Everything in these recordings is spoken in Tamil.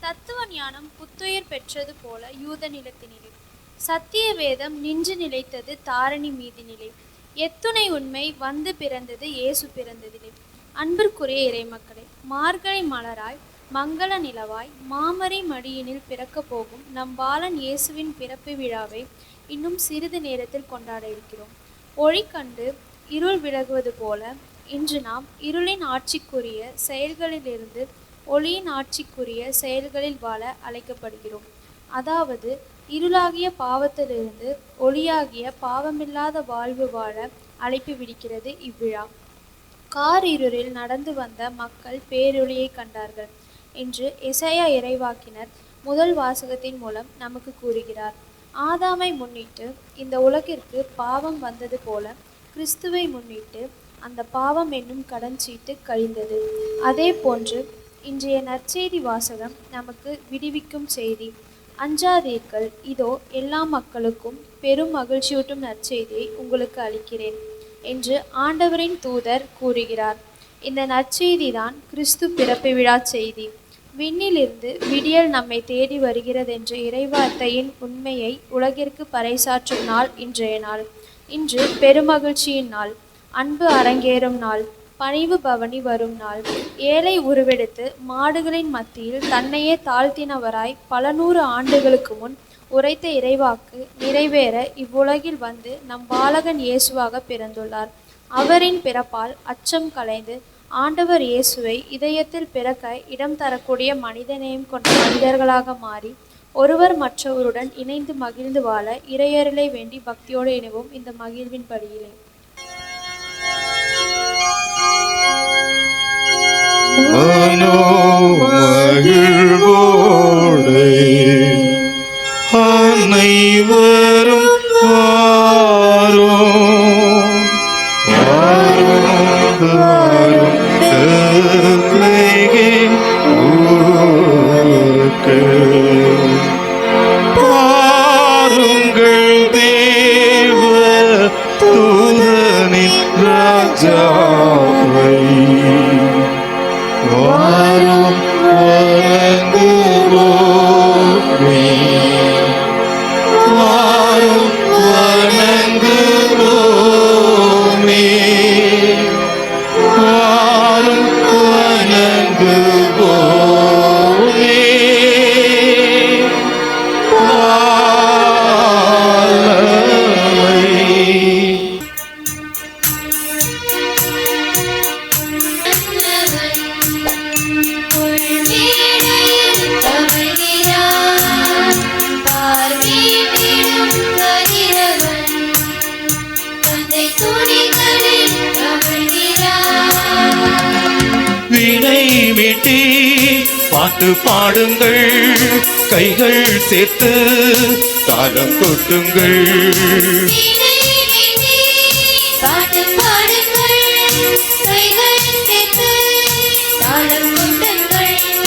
தத்துவ ஞானம் புத்துயிர் பெற்றது போல யூத நிலத்தினிலே. சத்திய வேதம் நின்று நிலைத்தது தாரணி மீதினிலே. எத்துணை உண்மை வந்து பிறந்தது இயேசு பிறந்ததிலே. அன்பிற்குரிய இறைமக்களே, மார்கழி மலராய் மங்கள நிலவாய் மாமரை மடியினில் பிறக்கப் போகும் நம் பாலன் இயேசுவின் பிறப்பு விழாவை இன்னும் சிறிது நேரத்தில் கொண்டாட இருக்கிறோம். ஒளி கண்டு இருள் விலகுவது போல இன்று நாம் இருளின் ஆட்சிக்குரிய செயல்களிலிருந்து ஒளியின் ஆட்சிக்குரிய செயல்களில் வாழ அழைக்கப்படுகிறோம். அதாவது இருளாகிய பாவத்திலிருந்து ஒளியாகிய பாவமில்லாத வாழ்வு வாழ அழைப்பு விடுக்கிறது இவ்விழா. கார் இருளில் நடந்து வந்த மக்கள் பேரொளியை கண்டார்கள் என்று எசேயா இறைவாக்கினர் முதல் வாசகத்தின் மூலம் நமக்கு கூறுகிறார். ஆதாமை முன்னிட்டு இந்த உலகிற்கு பாவம் வந்தது போல கிறிஸ்துவை முன்னிட்டு அந்த பாவம் என்னும் கடன்சீட்டு கழிந்தது. அதே போன்று இன்றைய நற்செய்தி வாசகம் நமக்கு விடுவிக்கும் செய்தி. அஞ்சாதீர்கள், இதோ எல்லா மக்களுக்கும் பெரும் மகிழ்ச்சியூட்டும் நற்செய்தியை உங்களுக்கு அளிக்கிறேன் என்று ஆண்டவரின் தூதர் கூறுகிறார். இந்த நற்செய்திதான் கிறிஸ்து பிறப்பு விழா செய்தி. விண்ணிலிருந்து விடியல் நம்மை தேடி வருகிறதென்ற இறைவார்த்தையின் உண்மையை உலகிற்கு பறைசாற்றும் நாள் இன்றைய நாள். இன்று பெருமகிழ்ச்சியின் நாள், அன்பு அரங்கேறும் நாள், பணிவு பவனி வரும் நாள். ஏழை உருவெடுத்து மாடுகளின் மத்தியில் தன்னையே தாழ்த்தினவராய் பல நூறு ஆண்டுகளுக்கு முன் உரைத்த இறைவாக்கு நிறைவேற இவ்வுலகில் வந்து நம் பாலகன் இயேசுவாக பிறந்துள்ளார். அவரின் பிறப்பால் அச்சம் கலைந்து ஆண்டவர் இயேசுவை இதயத்தில் பிறக்க இடம் தரக்கூடிய மனிதநேயம் கொண்ட மனிதர்களாக மாறி ஒருவர் மற்றவருடன் இணைந்து மகிழ்ந்து வாழ இறையருளை வேண்டி பக்தியோடு இணைவோம் இந்த மகிழ்வின் படியிலே. அனைவரும் பாருங்கள் தேவ தூதனின் ராஜாவை வாரும் வணங்குவோமே, வாரும் வணங்குவோமே, வாரும் வணங்குவோமே. வீணை மீட்டி பாட்டு பாடுங்கள், கைகள் சேர்த்து தாளம் கொட்டுங்கள்.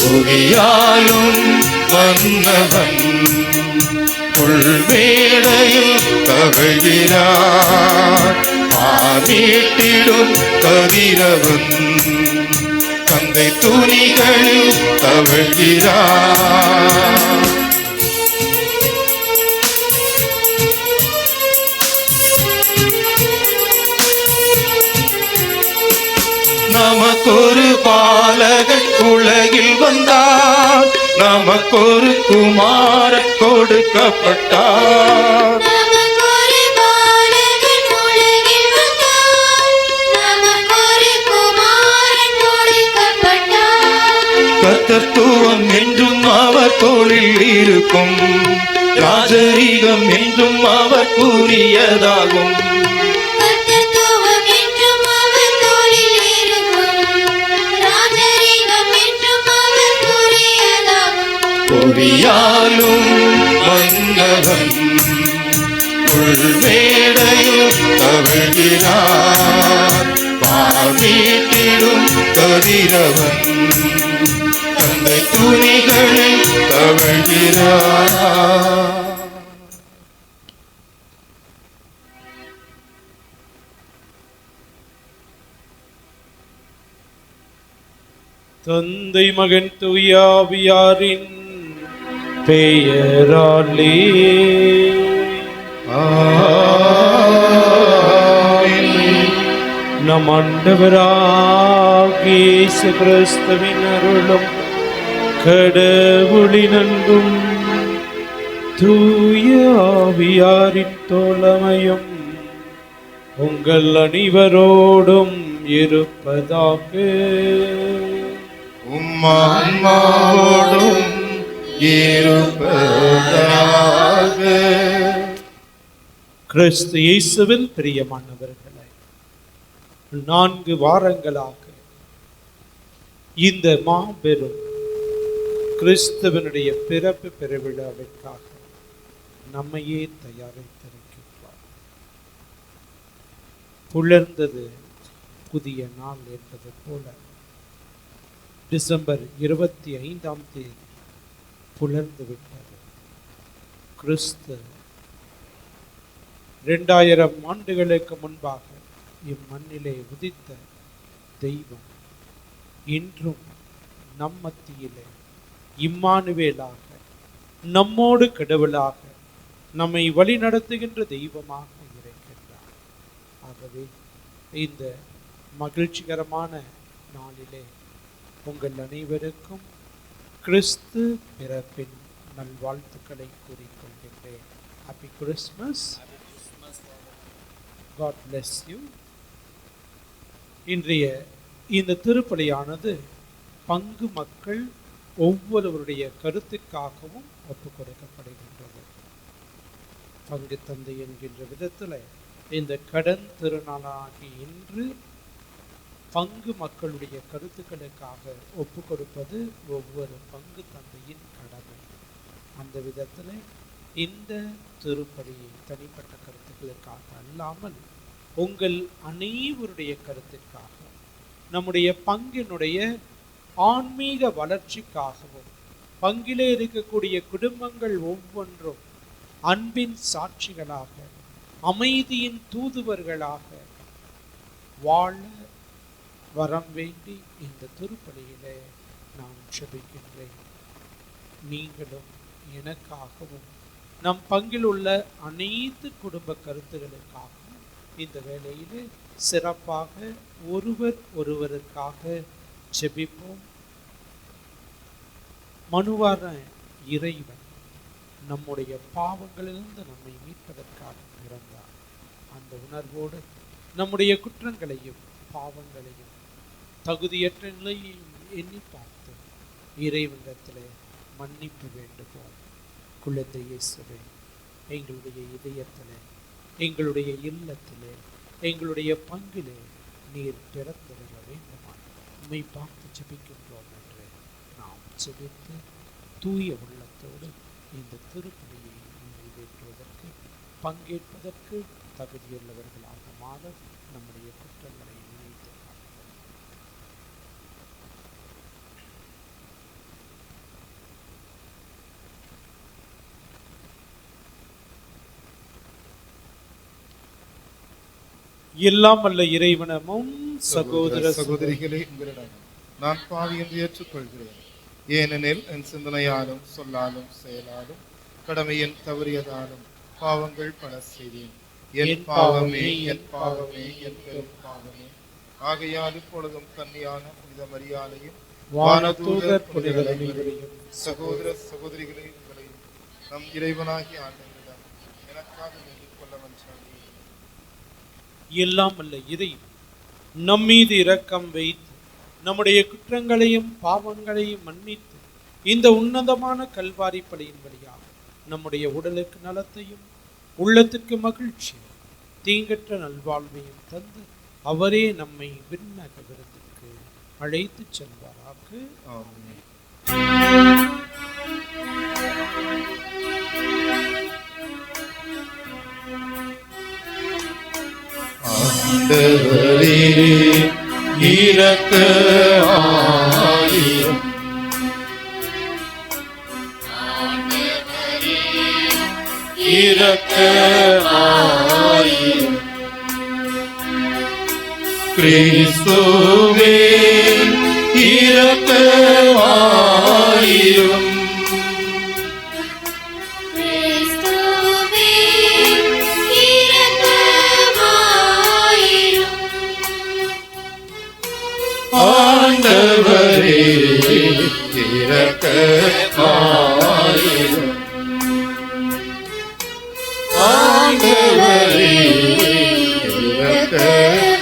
புவியாலும் மன்னவன் புல்மேடையில் தவழ்கிறார். ஆனீட்டிடும் கதிரவன் தந்தை துணிகளில் தவழ்கிறார். நமக்கொரு பாலகன் உலகில் வந்தார், நமக்கொரு குமாரன் கொடுக்கப்பட்டார். கர்த்தத்துவம் என்றும் அவர் தோளில் இருக்கும், ராஜரீகம் என்றும் அவர் கூறியதாகும். புவியாலும் மன்னவன் புல்மேடையில் தவழ்கிறார். பாவீட்டிடும் கதிரவன் தந்தை துணிகளில் தவழ்கிறார். தந்தை மகன் தூயாவியாரின் பெயராலே நம் ஆண்டவராகிய இயேசு கிறிஸ்துவின் அருளும் கடவுளின் அன்பும் தூய ஆவியாரின் தோழமையும் உங்கள் அனைவரோடும் இருப்பதாக. உம்மான்மாவோடும் இருப்பதாக. கிறிஸ்து இயேசுவில் பிரியமானவர்களே, 4 வாரங்களாக இந்த மாபெரும் கிறிஸ்துவனுடைய பிறப்பு பெருவிழாவிற்காக நம்மையே தயாரித்திருக்கின்றார். புலர்ந்தது புதிய நாள் என்பது போல டிசம்பர் 25ஆம் தேதி புலர்ந்து விட்டது. கிறிஸ்து 2000 ஆண்டுகளுக்கு முன்பாக இம்மண்ணிலே உதித்த தெய்வம் இன்றும் நம் மத்தியிலே இம்மானுவேலாக, நம்மோடு கடவுளாக, நம்மை வழி நடத்துகின்ற தெய்வமாக இருக்கின்றார். ஆகவே இந்த மகிழ்ச்சிகரமான நாளிலே உங்கள் அனைவருக்கும் கிறிஸ்து பிறப்பின் நல்வாழ்த்துக்களை கூறிக்கொள்கின்றேன். Happy Christmas. God bless you. இன்றைய இந்த திருப்பலியானது பங்கு மக்கள் ஒவ்வொருவருடைய கருத்துக்காகவும் ஒப்புக் கொடுக்கப்படுகின்றது. பங்கு தந்தை என்கின்ற விதத்தில் இந்த கடன் திருநாளாகி இன்று பங்கு மக்களுடைய கருத்துக்களுக்காக ஒப்புக் கொடுப்பது ஒவ்வொரு பங்கு தந்தையின் கடமை. அந்த விதத்தில் இந்த திருப்பலியை தனிப்பட்ட கருத்துக்களுக்காக அல்லாமல் உங்கள் அனைவருடைய கருத்துக்காக, நம்முடைய பங்கினுடைய ஆன்மீக வளர்ச்சிக்காகவும், பங்கிலே இருக்கக்கூடிய குடும்பங்கள் ஒவ்வொன்றும் அன்பின் சாட்சிகளாக, அமைதியின் தூதுவர்களாக வாழ வரம் வேண்டி இந்த திருப்பலியிலே நான் ஜெபிக்கின்றேன். நீங்களும் எனக்காகவும் நம் பங்கில் உள்ள அனைத்து குடும்ப கருத்துகளுக்காகவும் இந்த வேளையிலே சிறப்பாக ஒருவர் ஒருவருக்காக ஜெபிப்போம். மனுவான இறைவன் நம்முடைய பாவங்களிலிருந்து நம்மை மீட்பதற்காக பிறந்தார். அந்த உணர்வோடு நம்முடைய குற்றங்களையும் பாவங்களையும் தகுதியற்ற நிலையையும் எண்ணி பார்த்து இறைவனிடத்திலே மன்னிப்பு வேண்டுவோம். குழந்தை இயேசுவே, எங்களுடைய இதயத்திலே, எங்களுடைய இல்லத்திலே, எங்களுடைய பங்கிலே நீர் பிறந்திருக்க வேண்டுமா உம்மை பார்த்து ஜெபிக்கின்றோம் என்று நாம் ஜெபித்து தூய உள்ளத்தோடு இந்த திருப்பலியை நிறைவேற்றுவதற்கு பங்கேற்பதற்கு தகுதியுள்ளவர்களாக மாற நம்முடைய குற்றங்களை நினைத்து எல்லாம் வல்ல இறைவனமும் சகோதர சகோதரிகளே, உங்களிடம் நான் பாவி என்று ஏற்றுக்கொள்கிறேன். ஏனெனில் என் சிந்தனையாலும் சொல்லாலும் செயலாலும் கடமையின் தவறியதாலும் பாவங்கள் பல செய்தேன். என் பாவமே, என் பாவமே, என் பெரும் பாவமே. ஆகையால் இப்பொழுதும் கன்னியான புனித மரியாதையும் வானதூதர் புனிதர்களையும் சகோதர சகோதரிகளை உங்களையும் நம் இறைவனாகிய ஆண்டவரிடம் எனக்காக வேண்டிக் கொள்ள வந்தார். எல்லாம் வல்ல இறைவன் நம் மீது இரக்கம் வைத்து நம்முடைய குற்றங்களையும் பாவங்களையும் மன்னித்து இந்த உன்னதமான கல்வாரி பலியின் வழியாக நம்முடைய உடலுக்கு நலத்தையும் உள்ளத்துக்கு மகிழ்ச்சி தீங்கற்ற நல்வாழ்வையும் தந்து அவரே நம்மை விண்ணக விருதுக்கு அழைத்து செல்வாராக. ஆமென். ஆண்டவரே இரக்கமாயிரும். இரக்கமாயிரும். கிறிஸ்துவே இரக்கமாயிரும். இரக்கமாயிரும். ஆண்டவரே இரக்கமாயிரும்.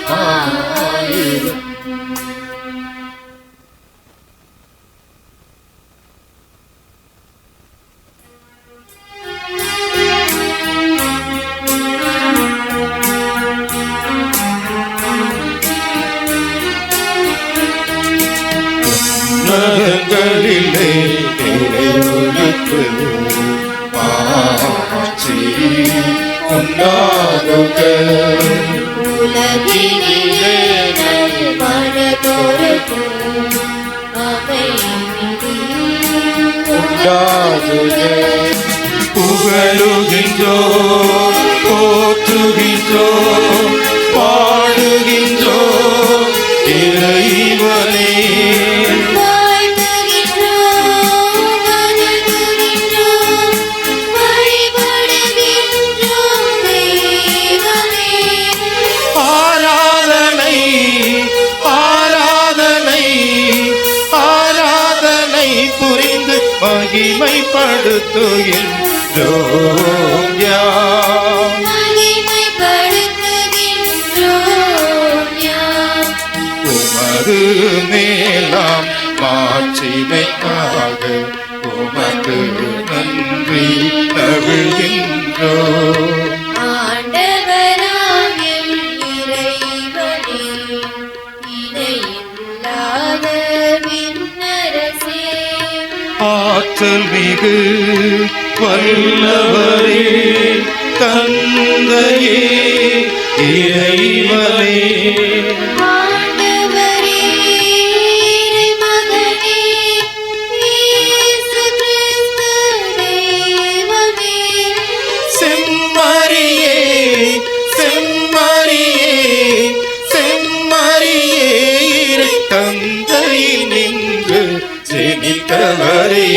உன்னதங்களிலே இறைவனுக்கு மாட்சி உண்டாகுக. உலகினிலே நல்மனதொருக்கு அமைதி உண்டாகுக. புகழுகின்றோம், போற்றுகின்றோம், பாடுகின்றோம் இறைவனே. வாழ்த்துகின்றோம், வணங்குகின்றோம், வழிபடுகின்றோம் தெய்வமே. ஆராதனை ஆராதனை ஆராதனை புரிந்து மகிமைப்படுத்துகின்றோம் யாம். மகிமைப்படுத்துகின்றோம் யாம். உமது மேலாம் மாட்சிமைக்காக உமக்கு நன்றி நவிழ்கின்றோம். ஆண்டவராகிய இறைவனே, இணையில்லாத விண்ணரசே, ஆற்றல் மிகு வல்லவரே, தந்தையே இறைவனே, ஆண்டவரே, இறைமகனே, இயேசு கிறிஸ்து தெய்வமே, செம்மறியே செம்மறியே செம்மறியே இறை தந்தையினின்று ஜெனித்தவரே,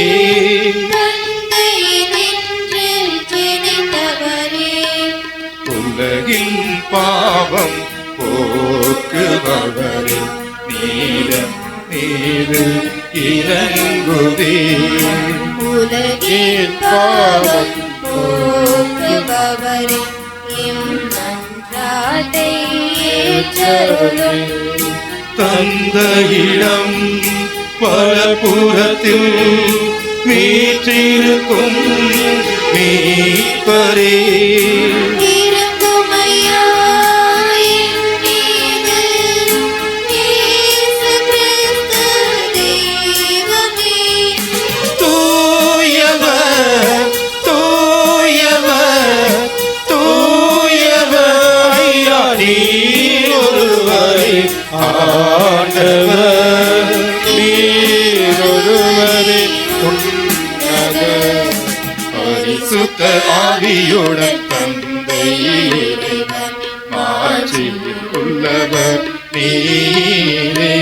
தந்தையினின்று ஜெனித்தவரே, உலகின் பாவம் போக்குபவரே, நீரம் மீது இறங்குவே. உலகின் பாவம் போக்குபவரே, எம் மன்றாட்டை ஏற்றருளும். தந்தையிடம் பலபுறத்தில் வீற்றிருக்கும் மீட்பரே, இரங்கும் ஐயா என் மீது. இயேசு கிறிஸ்து தெய்வமே, தூயவர் தூயவர் தூயவர் ஐயா நீர் ஒருவரே ஆண்டவர், நீர் ஒருவரே உன்னத பரிசுத்த ஆவியுடன் தந்தையே மாட்சியில் உள்ளவர் நீரே.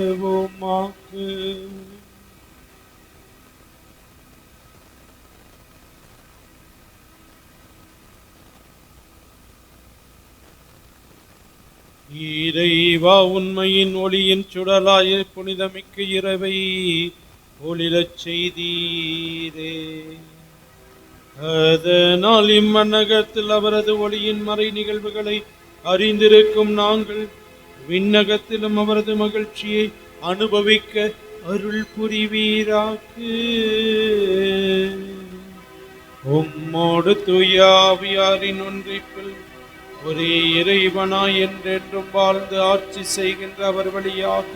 மன்றாடுவோமாக்கு. இறைவா, உண்மையின் ஒளியின் சுடலாய புனிதமிக்க இரவை ஒளிரச் செய்தீரே. அதனால் இம்மன்னகத்தில் அவரது ஒளியின் மறை நிகழ்வுகளை அறிந்திருக்கும் நாங்கள் விண்ணகத்திலும் அவரது மகிழ்ச்சியை அனுபவிக்க அருள் புரிவீராக்கு. உம்மோடு தூயாவியாரின் ஒன்றிப்பில் ஒரே இறைவனாய் என்றென்றும் வாழ்ந்து ஆட்சி செய்கின்ற அவர் வழியாக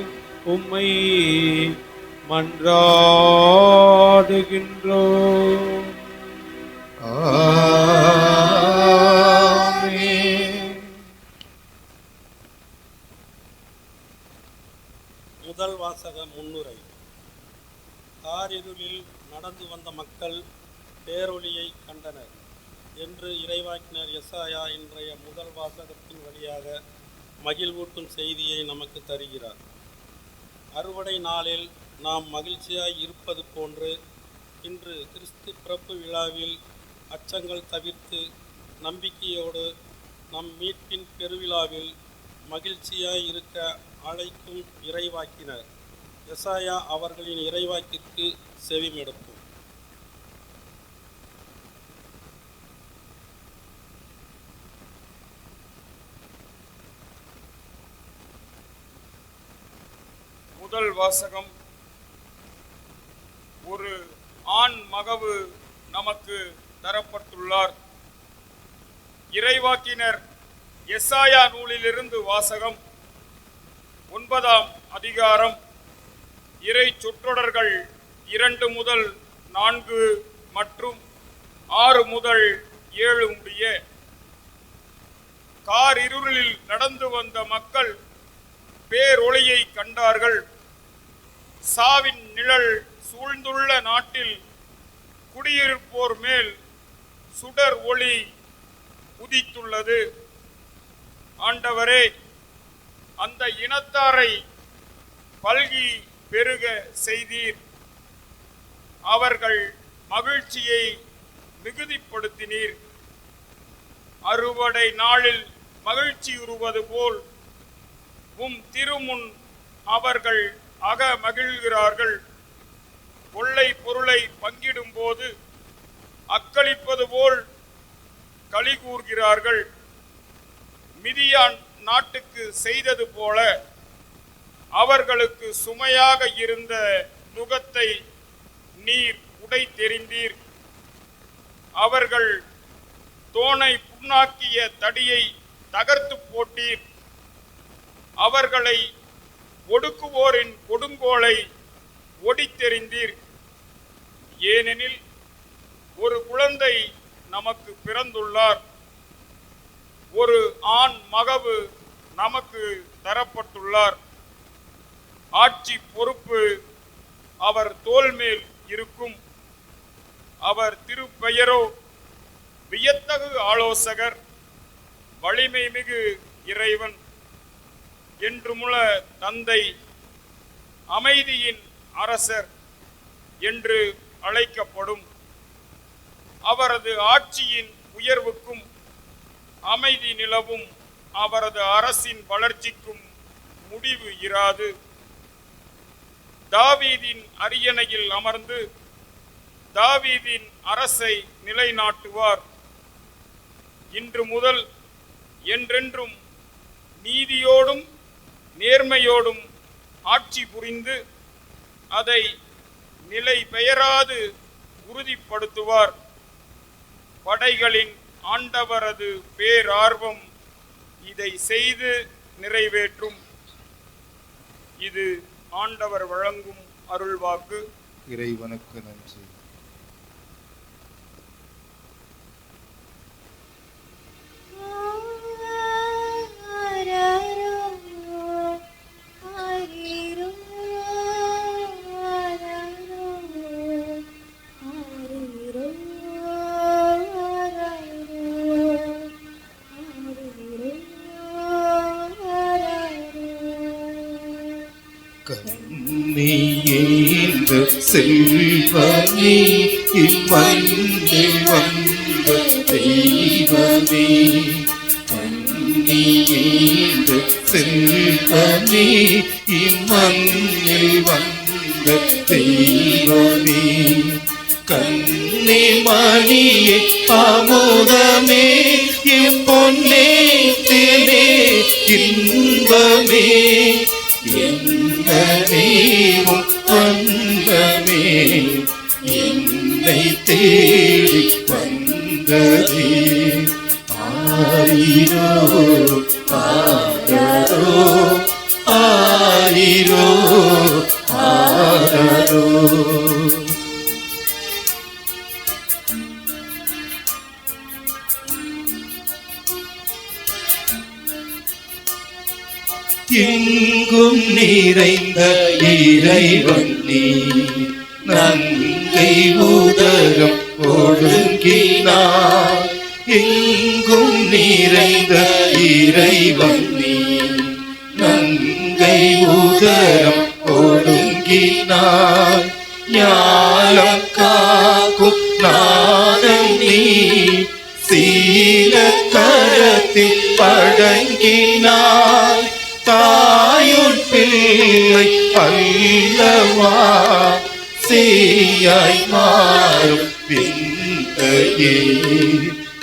உம்மை மன்றாடுகின்றோம். முதல் வாசக முன்னுரை. காரிருளில் நடந்து வந்த மக்கள் பேரொளியை கண்டனர் என்று இறைவாக்கினர் எசாயா இன்றைய முதல் வாசகத்தின் வழியாக மகிழ்வூட்டும் செய்தியை நமக்கு தருகிறார். அறுவடை நாளில் நாம் மகிழ்ச்சியாய் இருப்பது போன்று இன்று கிறிஸ்து பிறப்பு விழாவில் அச்சங்கள் தவிர்த்து நம்பிக்கையோடு நம் மீட்பின் பெருவிழாவில் மகிழ்ச்சியாய் இருக்க அழைக்கும் இறைவாக்கினர் எசாயா அவர்களின் இறைவாக்கிற்கு செவிமெடுப்போம். முதல் வாசகம். ஒரு ஆண் மகவு நமக்கு தரப்பட்டுள்ளார். இறைவாக்கினர் எசாயா நூலிலிருந்து வாசகம். 9ஆம் அதிகாரம். இறை சொற்றொடர்கள் 2 முதல் 4 மற்றும் 6 முதல் 7 முடிய. கார் இருளில் நடந்து வந்த மக்கள் பேரொளியை கண்டார்கள். சாவின் நிழல் சூழ்ந்துள்ள நாட்டில் குடியிருப்போர் மேல் சுடர் ஒளி உதித்துள்ளது. ஆண்டவரே, அந்த இனத்தாரை பல்கி பெருக செய்தீர். அவர்கள் மகிழ்ச்சியை மிகுதிப்படுத்தினீர். அறுவடை நாளில் மகிழ்ச்சியுறுவது போல் உம் திருமுன் அவர்கள் அக மகிழ்கிறார்கள். கொள்ளை பொருளை பங்கிடும் போது அக்களிப்பது போல் களி கூர்கிறார்கள். மிதியான் நாட்டுக்கு செய்தது போல அவர்களுக்கு சுமையாக இருந்த நுகத்தை நீர் உடைத்தெறிந்தீர். அவர்கள் தோனை புண்ணாக்கிய தடியை தகர்த்து போட்டீர். அவர்களை ஒடுக்குவோரின் கொடுங்கோலை ஒடித்தெறிந்தீர். ஏனெனில் ஒரு குழந்தை நமக்கு பிறந்துள்ளார், ஒரு ஆண் மகவு நமக்கு தரப்பட்டுள்ளார். ஆட்சி பொறுப்பு அவர் தோள் மேல் இருக்கும். அவர் திருப்பெயரோ வியத்தகு ஆலோசகர், வலிமை மிகு இறைவன், என்றுமுள்ள தந்தை, அமைதியின் அரசர் என்று அழைக்கப்படும். அவரது ஆட்சியின் உயர்வுக்கும் அமைதி நிலவும். அவரது அரசின் வளர்ச்சிக்கும் முடிவு இராது. தாவீதின் அரியணையில் அமர்ந்து தாவீதின் அரசை நிலைநாட்டுவார். இன்று முதல் என்றென்றும் நீதியோடும் நேர்மையோடும் ஆட்சி புரிந்து அதை நிலை பெயராது உறுதிப்படுத்துவார். படைகளின் ஆண்டவரது பேரார்வம் இதை செய்து நிறைவேற்றும். இது ஆண்டவர் வழங்கும் அருள்வாக்கு. இறைவனுக்கு நன்றி. கண்ணியேந்த செல்வமே, இம்மண்ணில் வந்த தெய்வமே. கண்ணியேந்த செல்வமே, இம்மண்ணில் வந்த தெய்வமே. கண்ணே மணியே ஆமோதமே, என் பொன்னே தேனே இன்பமே. என்னேவும் வந்தமே, என்னை தேடி வந்ததே. ஆயிரோ ஆரோ, ஆயிரோ ஆரோ. எங்கும் நிறைந்த இறைவன் நீ, நங்கை உதரம் ஒடுங்கினார். எங்கும் நிறைந்த இறைவன் நீ, நங்கை உதரம் ஒடுங்கினாய். ஞானம் காக்கும் நாதம் நீ சீல கரத்தில் படங்கினாய். தாயுன் பிள்ளை அல்லவா சீயாய் மாறும் விந்தையே.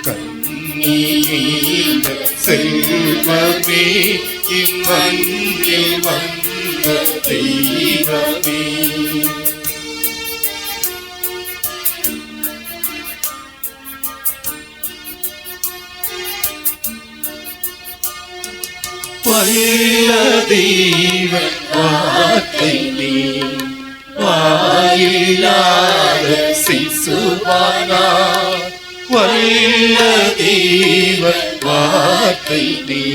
கண்ணீர் செல்வமே இம்மண்ணில் வந்த தெய்வமே. வல்ல தெய்வ வார்த்தை நீ வாயில்லாத சிசுவானாய். வல்ல தெய்வ வார்த்தை நீ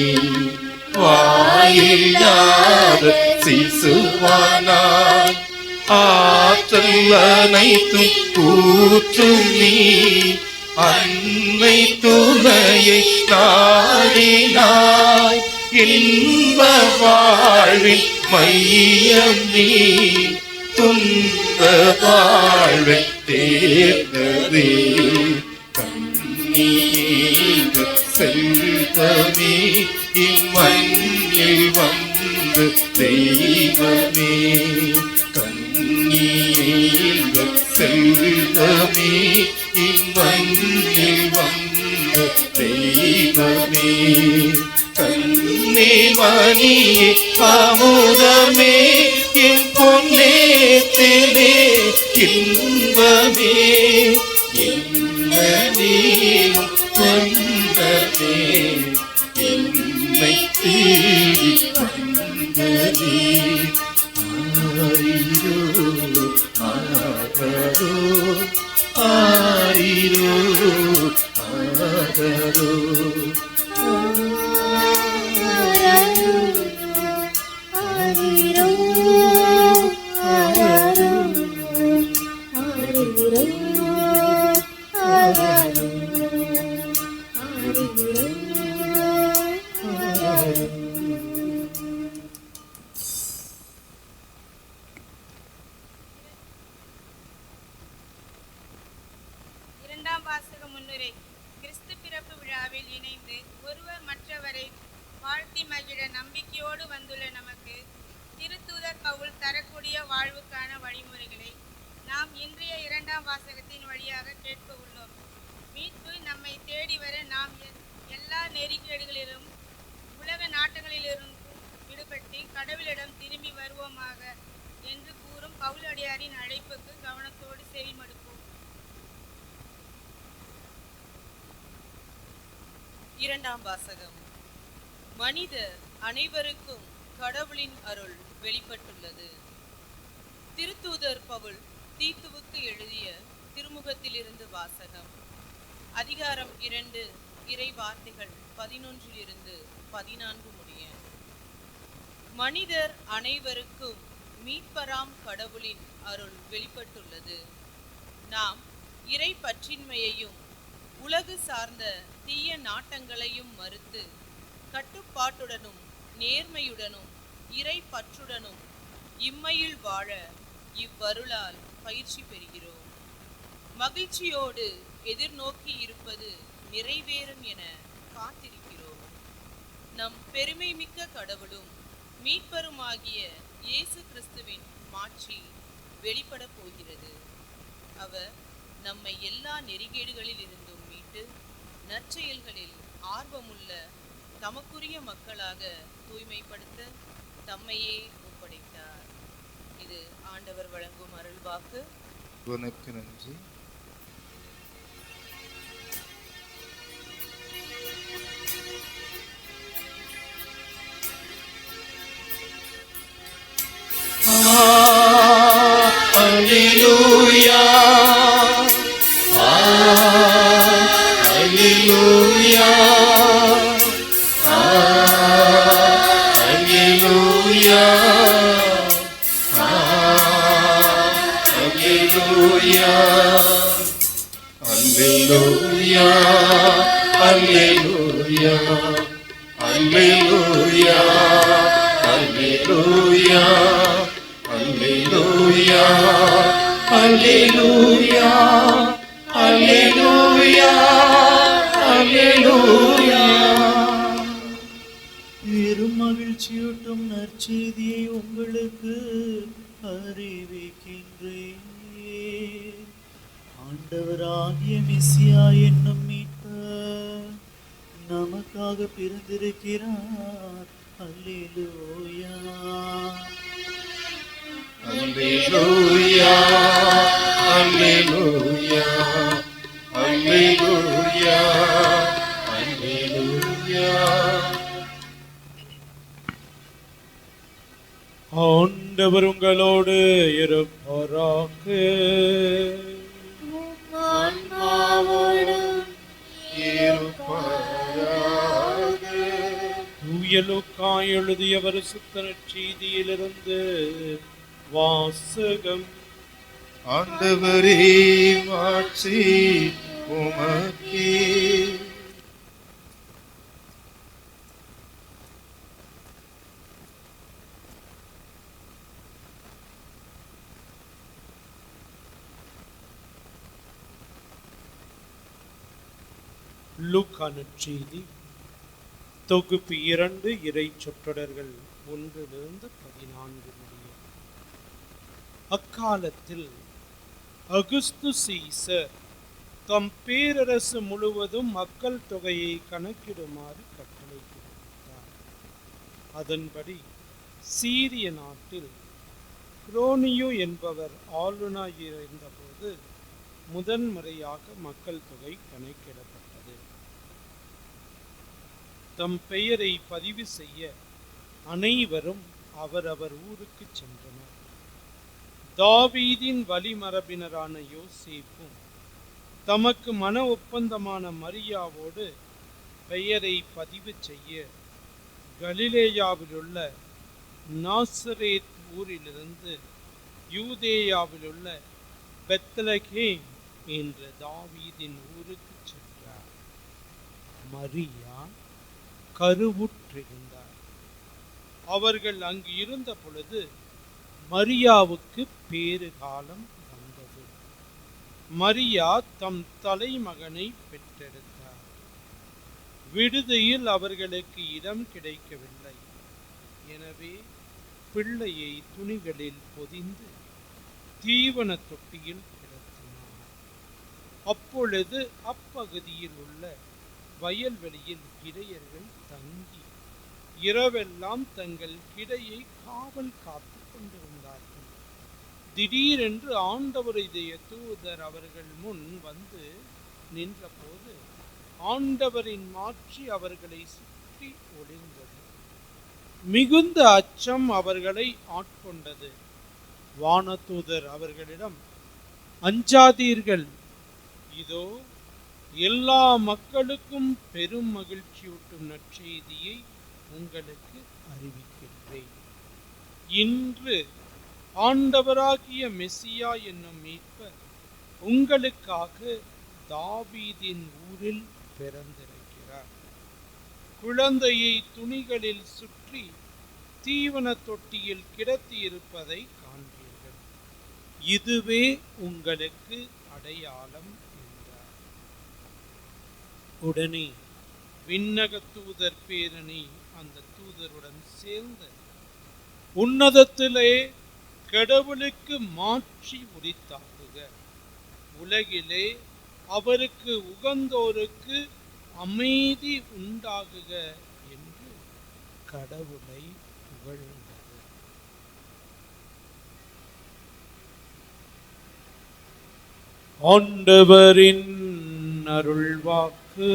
வாயில்லாத சிசுவானாய். ஆற்றல் அனைத்தும் கூற்றும் நீ அன்னை துணையை நாடினாய். இன்ப வாழ்வின் மையம் நீ துன்ப வாழ்வை தேர்ந்ததே. கண்ணீர் செல்வமே இம்மண்ணில் வந்த தெய்வமே. கண்ணீர் செல்வமே இம்மண்ணில் வந்த தெய்வமே. கண்ணே மணியே அமுதமே என் பொன்னே தேனே இன்பமே. என்ன நீயும் வந்ததே என்னை தேடி வந்ததே. ஆரிரோ ஆரோ ஆரிரோ ஆரோ. இரண்டாம் வாசக முன்னுரை. கிறிஸ்து பிறப்பு விழாவில் இணைந்து ஒருவர் மற்றவரை வாழ்த்தி மகிழ நம்பிக்கையோடு வந்துள்ள நமக்கு திருத்தூதர் பவுல் தரக்கூடிய வாழ்வுக்கான வழிமுறைகளை நாம் இன்றைய இரண்டாம் வாசகத்தின் வழியாக கேட்க உள்ளோம். மீட்பு நம்மை தேடி வர நாம் எல்லா நெறிகேடுகளிலும் உலக நாட்டங்களிலிருந்தும் விடுபட்டு கடவுளிடம் திரும்பி வருவோமாக என்று கூறும் பவுலடியாரின் அழைப்புக்கு கவனத்தோடு செவிமடுப்போம். இரண்டாம் வாசகம். மனிதர் அனைவருக்கும் கடவுளின் அருள் வெளிப்பட்டுள்ளது. திருத்தூதர் பவுல் தீத்துவுக்கு எழுதிய திருமுகத்திலிருந்து வாசகம். அதிகாரம் 2 இறை வார்த்தைகள் 11-14 முடிய. மனிதர் அனைவருக்கும் மீட்பராம் கடவுளின் அருள் வெளிப்பட்டுள்ளது. நாம் இறை பற்றின்மையையும் உலகு சார்ந்த தீய நாட்டங்களையும் மறுத்து கட்டுப்பாட்டுடனும் நேர்மையுடனும் இறை பற்றுடனும் இம்மையில் வாழ இவ்வருளால் பயிற்சி பெறுகிறோம். மகிழ்ச்சியோடு எதிர்நோக்கி இருப்பது நிறைவேறும் என காத்திருக்கிறோம். நம் பெருமை மிக்க கடவுளும் மீட்பருமாகிய இயேசு கிறிஸ்துவின் மாட்சி வெளிப்பட போகிறது. அவர் நம்மை எல்லா நெறிகேடுகளில் இருந்தும் மீட்டு நற்செயல்களில் ஆர்வமுள்ள தமக்குரிய மக்களாக தூய்மைப்படுத்த தம்மையே ஒப்படைத்தார். இது ஆண்டவர் வழங்கும் அருள்வாக்கு. நன்றி. Alleluia, Alleluia, Alleluia, Alleluia, Alleluia, Alleluia, Alleluia, Alleluia, அல்லேலூயா அல்லேலூயா அல்லேலூயா. பெரும் மகிழ்ச்சியூட்டும் நற்செய்தியை உங்களுக்கு அறிவிக்கின்றேன். ஆண்டவராகிய மெசியா என்னும் மீட்பர் நமக்காக பிறந்திருக்கிறார். அல்லேலூயா அல்லேலூயா அல்லேலூயா அல்லேலூயா அல்லேலூயா. ஆண்டவர் உங்களோடு இருப்பாராக. தூய லூக்கா எழுதிய பரிசுத்த நற்செய்தியிலிருந்து வாசகம். ஆண்டவரே மாட்சி உமக்கே. லூக்கா நற்செய்தி தொகுப்பு 2 இறை சொற்றொடர்கள் 1-14 முடிய. அக்காலத்தில் அகுஸ்து சீசர் தம் பேரரசு முழுவதும் மக்கள் தொகையை கணக்கிடுமாறு கட்டளை பிறப்பித்தார். அதன்படி சீரிய நாட்டில் குரோனியோ என்பவர் ஆளுநராக இருந்தபோது முதன்முறையாக மக்கள் தொகை கணக்கிடப்பட்டது. தம் பெயரை பதிவு செய்ய அனைவரும் அவரவர் ஊருக்கு சென்றனர். தாவீதின் வழிமரபினரான யோசேப்பும் தமக்கு மன ஒப்பந்தமான மரியாவோடு பெயரை பதிவு செய்ய கலிலேயாவிலுள்ள நாசரேத் ஊரிலிருந்து யூதேயாவிலுள்ள பெத்லகேம் என்ற தாவீதின் ஊருக்கு சென்றார். மரியா கருவுற்றிருந்தார். அவர்கள் அங்கு இருந்த பொழுது மரியாவுக்கு பேறுகாலம் வந்தது. மரியா தம் தலைமகனை பெற்றெடுத்தார். விடுதியில் அவர்களுக்கு இடம் கிடைக்கவில்லை. எனவே பிள்ளையை துணிகளில் பொதிந்து தீவன தொட்டியில் கிடத்தினார். அப்பொழுது அப்பகுதியில் உள்ள வயல்வெளியில் இடையர்கள் தங்கி இரவெல்லாம் தங்கள் கிடையை காவல் காத்து கொண்டிருந்தார்கள். திடீரென்று ஆண்டவருடைய தூதர் அவர்கள் முன் வந்து நின்றபோது ஆண்டவரின் மாட்சி அவர்களை சுற்றி ஒளிர்ந்தது. மிகுந்த அச்சம் அவர்களை ஆட்கொண்டது. வானதூதர் அவர்களிடம், அஞ்சாதீர்கள், இதோ எல்லா மக்களுக்கும் பெரும் மகிழ்ச்சியூட்டும் நற்செய்தியை உங்களுக்கு அறிவிக்கின்றேன். இன்று ஆண்டவராகிய மெசியா என்னும் மீட்பர் உங்களுக்காக தாவீதின் ஊரில் பிறந்திருக்கிறார். குழந்தையை துணிகளில் சுற்றி தீவன தொட்டியில் கிடத்தி இருப்பதை காண்பீர்கள். இதுவே உங்களுக்கு அடையாளம் என்றார். உடனே விண்ணக தூதர் பேரணி அந்த தூதருடன் சேர்ந்து உன்னதத்திலே கடவுளுக்கு மாட்சி உரித்தாகுக, உலகிலே அவருக்கு உகந்தோருக்கு அமைதி உண்டாகுக என்று கடவுளை புகழ்ந்தது. ஆண்டவரின் அருள்வாக்கு.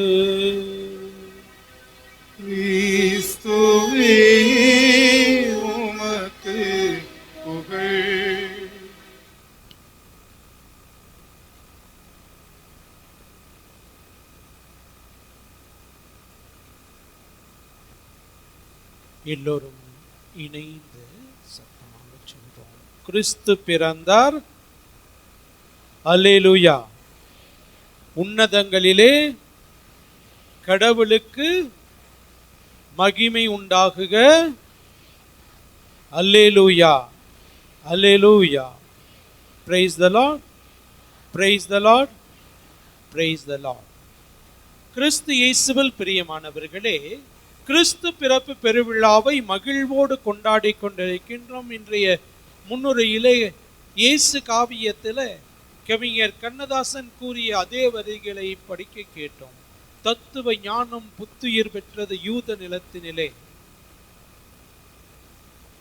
கிறிஸ்துவே உமக்கு புகழ். எல்லோரும் இணைந்து சத்தமாக சொல்றோம். கிறிஸ்து பிறந்தார். அல்லேலூயா. உன்னதங்களிலே கடவுளுக்கு மகிமை உண்டாகுக. அல்லேலூயா, அல்லேலூயா. Praise the Lord. Praise the Lord. Praise the Lord. கிறிஸ்து இயேசுவில் பிரியமானவர்களே, கிறிஸ்து பிறப்பு பெருவிழாவை மகிழ்வோடு கொண்டாடி கொண்டிருக்கின்றோம். இன்றைய முன்னுரையிலே இயேசு காவியத்தில் கவிஞர் கண்ணதாசன் கூறிய அதே வரிகளை படிக்க கேட்டோம். தத்துவ ஞானம் புத்துயிர் பெற்றது யூத நிலத்தினிலே.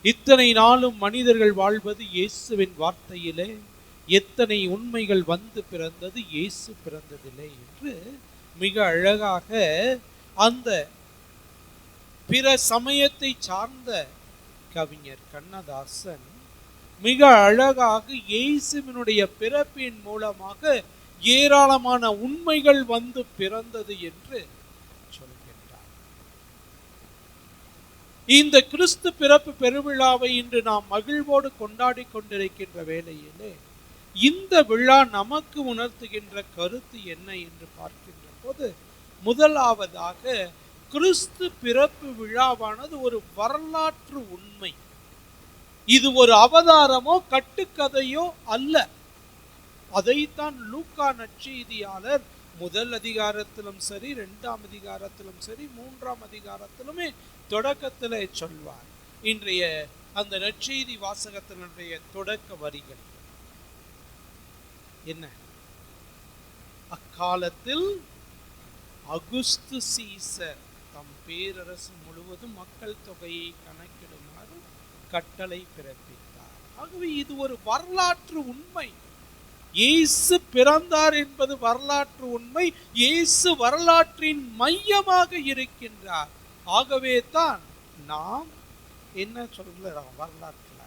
இத்தனை நாளும் மனிதர்கள் வாழ்வது இயேசுவின் வார்த்தையிலே. எத்தனை உண்மைகள் வந்து பிறந்தது, இயேசு பிறந்ததில்லை என்று மிக அழகாக அந்த பிற சமயத்தை சார்ந்த கவிஞர் கண்ணதாசன் மிக அழகாக இயேசுவினுடைய பிறப்பின் மூலமாக ஏராளமான உண்மைகள் வந்து பிறந்தது என்று சொல்கின்றார். இந்த கிறிஸ்து பிறப்பு பெருவிழாவை இன்று நாம் மகிழ்வோடு கொண்டாடி கொண்டிருக்கின்ற வேளையிலே இந்த விழா நமக்கு உணர்த்துகின்ற கருத்து என்ன என்று பார்க்கின்ற போது, முதலாவதாக கிறிஸ்து பிறப்பு விழாவானது ஒரு வரலாற்று உண்மை. இது ஒரு அவதாரமோ கட்டுக்கதையோ அல்ல. அதைத்தான் லூக்கா நற்செய்தியாளர் முதல் அதிகாரத்திலும் சரி, 2ஆம் அதிகாரத்திலும் சரி, 3ஆம் அதிகாரத்திலுமே தொடக்கத்திலே சொல்வார். இன்றைய அந்த நற்செய்தி வாசகத்தினுடைய தொடக்க வரிகள் என்ன? அக்காலத்தில் அகுஸ்து சீசர் தம் பேரரசு முழுவதும் மக்கள் தொகையை கணக்கிடுமாறு கட்டளை பிறப்பித்தார். ஆகவே இது ஒரு வரலாற்று உண்மை. இயேசு பிறந்தார் என்பது வரலாற்று உண்மை. இயேசு வரலாற்றின் மையமாக இருக்கின்றார். ஆகவே தான் நாம் என்ன சொல்கிறோம் வரலாற்றுல,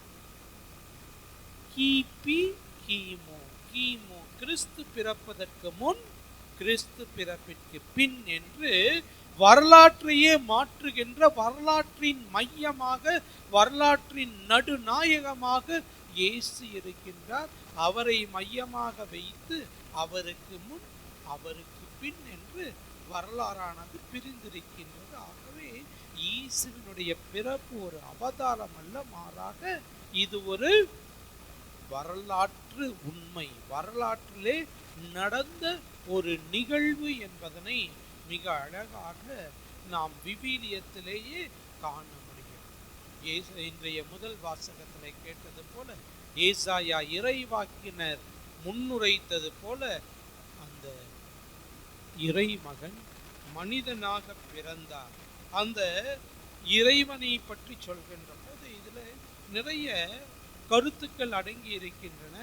கிபி கிமு கிமு கிறிஸ்து பிறப்பதற்கு முன், கிறிஸ்து பிறப்பிற்கு பின் என்று வரலாற்றையே மாற்றுகின்ற, வரலாற்றின் மையமாக, வரலாற்றின் நடுநாயகமாக இயேசு இருக்கின்றார். அவரை மையமாக வைத்து அவருக்கு முன் அவருக்கு பின் என்று வரலாறானது பிரிந்திருக்கின்றது. ஆகவே இயேசுவினுடைய பிறப்பு ஒரு அவதாரம் அல்ல, மாறாக இது ஒரு வரலாற்று உண்மை, வரலாற்றிலே நடந்த ஒரு நிகழ்வு என்பதனை மிக அழகாக நாம் விவிலியத்திலேயே காண முடியும். இன்றைய முதல் வாசகத்திலே கேட்டது போல, ஏசாயா இறைவாக்கினர் முன்னுரைத்தது போல, அந்த இறைமகன் மனிதனாக பிறந்தார். அந்த இறைவனை பற்றி சொல்கின்ற போது இதுல நிறைய கருத்துக்கள் அடங்கி இருக்கின்றன.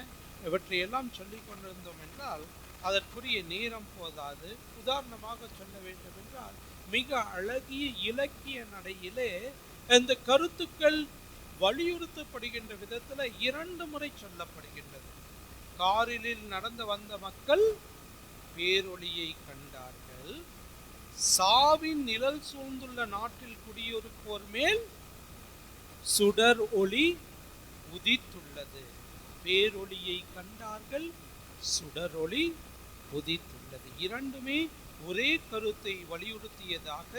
இவற்றையெல்லாம் சொல்லிக் கொண்டிருந்தோம் என்றால் அதற்குரிய நேரம் போதாது. உதாரணமாக சொல்ல வேண்டும் என்றால், மிக அழகிய இலக்கிய நடையிலே இந்த கருத்துக்கள் வலியுறுத்தப்படுகின்ற விதத்தில் 2 முறை சொல்லப்படுகின்றது. காரிலில் நடந்து வந்த மக்கள் பேரொளியை கண்டார்கள். சாவின் நிழல் சூழ்ந்துள்ள நாட்டில் குடியிருப்போர் மேல் சுடர் ஒளி உதித்துள்ளது. பேரொளியை கண்டார்கள், சுடரொளி உதித்துள்ளது. இரண்டுமே ஒரே கருத்தை வலியுறுத்தியதாக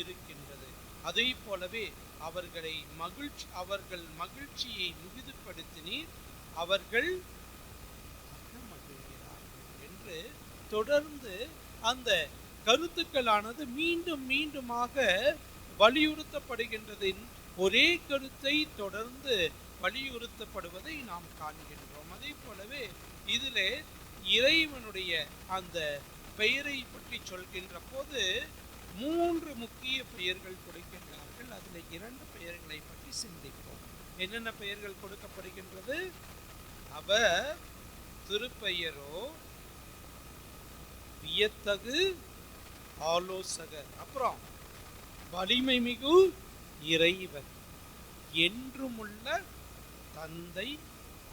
இருக்கின்றது. அதே போலவே அவர்கள் மகிழ்ச்சியை மிகுதிப்படுத்தினீர், அவர்கள் மகிழ்கிறார்கள் என்று தொடர்ந்து அந்த கருத்துக்களானது மீண்டும் மீண்டுமாக வலியுறுத்தப்படுகின்றதின் ஒரே கருத்தை தொடர்ந்து வலியுறுத்தப்படுவதை நாம் காண்கின்றோம். அதே போலவே இதிலே இறைவனுடைய அந்த பெயரை பற்றி சொல்கின்ற போது 3 முக்கிய பெயர்கள் கொடுக்கின்றார்கள். அதில் 2 பெயர்களை பற்றி சிந்திப்போம். என்னென்ன பெயர்கள் கொடுக்கப்படுகின்றது? அவர் திருப்பெயரோ வியத்தகு ஆலோசகர், அப்புறம் வலிமை மிகு இறைவன், என்றுமுள்ள தந்தை,